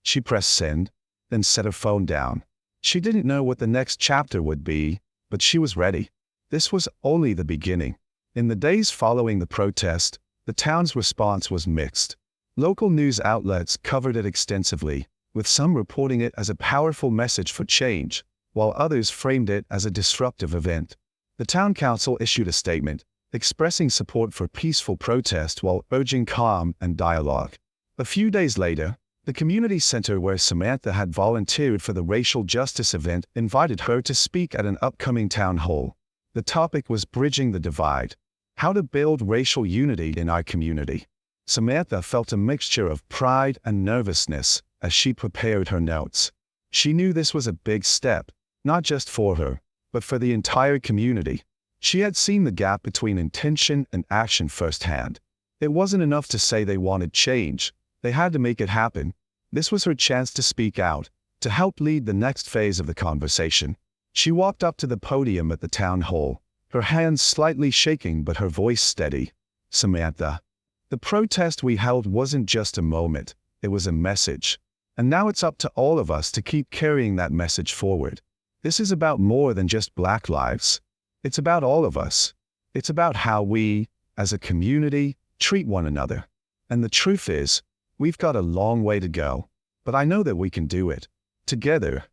She pressed send, then set her phone down. She didn't know what the next chapter would be, but she was ready. This was only the beginning. In the days following the protest, the town's response was mixed. Local news outlets covered it extensively, with some reporting it as a powerful message for change, while others framed it as a disruptive event. The town council issued a statement, expressing support for peaceful protest while urging calm and dialogue. A few days later, the community center where Samantha had volunteered for the racial justice event invited her to speak at an upcoming town hall. The topic was bridging the divide. How to build racial unity in our community. Samantha felt a mixture of pride and nervousness as she prepared her notes. She knew this was a big step, not just for her, but for the entire community. She had seen the gap between intention and action firsthand. It wasn't enough to say they wanted change. They had to make it happen. This was her chance to speak out, to help lead the next phase of the conversation. She walked up to the podium at the town hall, her hands slightly shaking but her voice steady. Samantha, the protest we held wasn't just a moment, it was a message. And now it's up to all of us to keep carrying that message forward. This is about more than just Black lives. It's about all of us. It's about how we, as a community, treat one another. And the truth is, we've got a long way to go, but I know that we can do it. Together.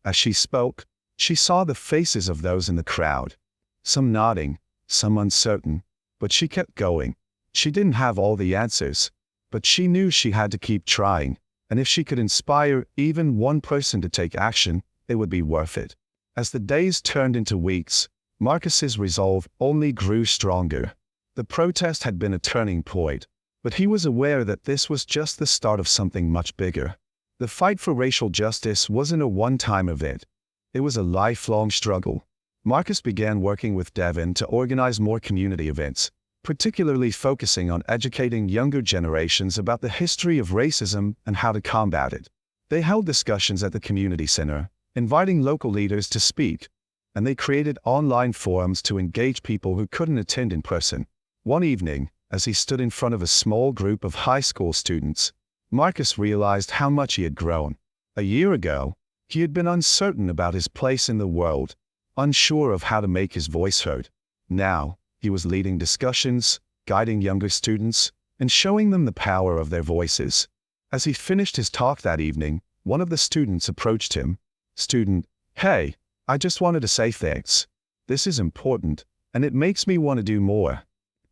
As she spoke, she saw the faces of those in the crowd. Some nodding, some uncertain, but she kept going. She didn't have all the answers, but she knew she had to keep trying, and if she could inspire even one person to take action, it would be worth it. As the days turned into weeks, Marcus's resolve only grew stronger. The protest had been a turning point, but he was aware that this was just the start of something much bigger. The fight for racial justice wasn't a one-time event. It was a lifelong struggle. Marcus began working with Devin to organize more community events, particularly focusing on educating younger generations about the history of racism and how to combat it. They held discussions at the community center, inviting local leaders to speak, and they created online forums to engage people who couldn't attend in person. One evening, as he stood in front of a small group of high school students, Marcus realized how much he had grown. A year ago, he had been uncertain about his place in the world, unsure of how to make his voice heard. Now, he was leading discussions, guiding younger students, and showing them the power of their voices. As he finished his talk that evening, one of the students approached him. "Student, hey, I just wanted to say thanks. This is important, and it makes me want to do more."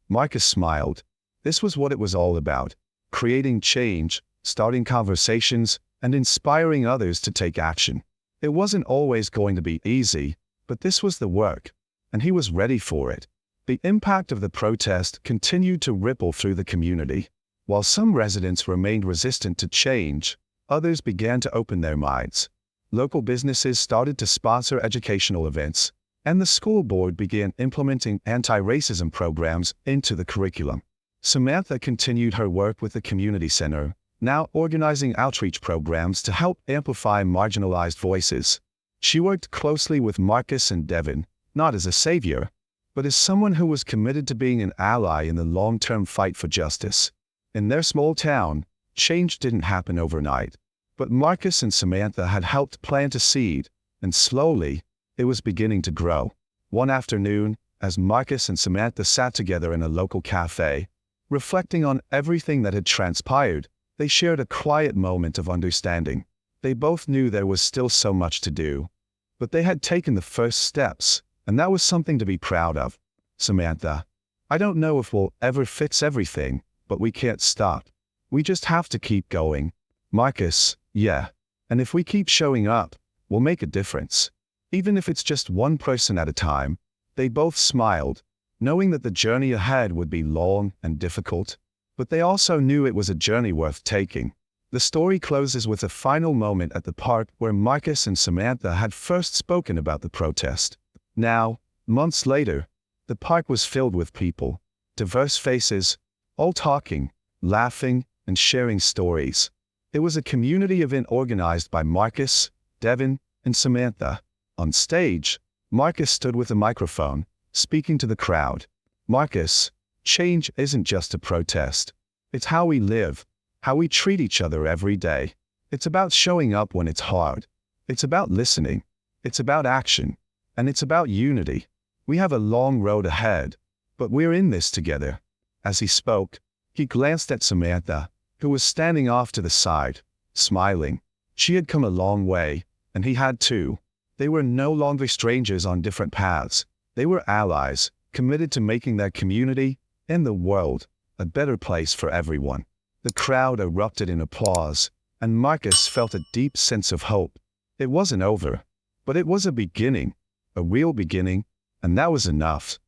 Marcus smiled. This was what it was all about: creating change, starting conversations, and inspiring others to take action. It wasn't always going to be easy, but this was the work, and he was ready for it. The impact of the protest continued to ripple through the community. While some residents remained resistant to change, others began to open their minds. Local businesses started to sponsor educational events, and the school board began implementing anti-racism programs into the curriculum. Samantha continued her work with the community center, now organizing outreach programs to help amplify marginalized voices. She worked closely with Marcus and Devin, not as a savior, but as someone who was committed to being an ally in the long-term fight for justice. In their small town, change didn't happen overnight, but Marcus and Samantha had helped plant a seed, and slowly, it was beginning to grow. One afternoon, as Marcus and Samantha sat together in a local cafe, reflecting on everything that had transpired, they shared a quiet moment of understanding. They both knew there was still so much to do, but they had taken the first steps, and that was something to be proud of. "Samantha, I don't know if we'll ever fix everything, but we can't stop. We just have to keep going." "Marcus, yeah. And if we keep showing up, we'll make a difference. Even if it's just one person at a time." They both smiled, knowing that the journey ahead would be long and difficult, but they also knew it was a journey worth taking. The story closes with a final moment at the park where Marcus and Samantha had first spoken about the protest. Now, months later, the park was filled with people, diverse faces, all talking, laughing, and sharing stories. It was a community event organized by Marcus, Devin, and Samantha. On stage, Marcus stood with a microphone, speaking to the crowd. "Marcus, change isn't just a protest. It's how we live, how we treat each other every day. It's about showing up when it's hard. It's about listening. It's about action. And it's about unity. We have a long road ahead, but we're in this together." As he spoke, he glanced at Samantha, who was standing off to the side, smiling. She had come a long way, and he had too. They were no longer strangers on different paths. They were allies, committed to making their community, and the world, a better place for everyone. The crowd erupted in applause, and Marcus felt a deep sense of hope. It wasn't over, but it was a beginning, a real beginning, and that was enough.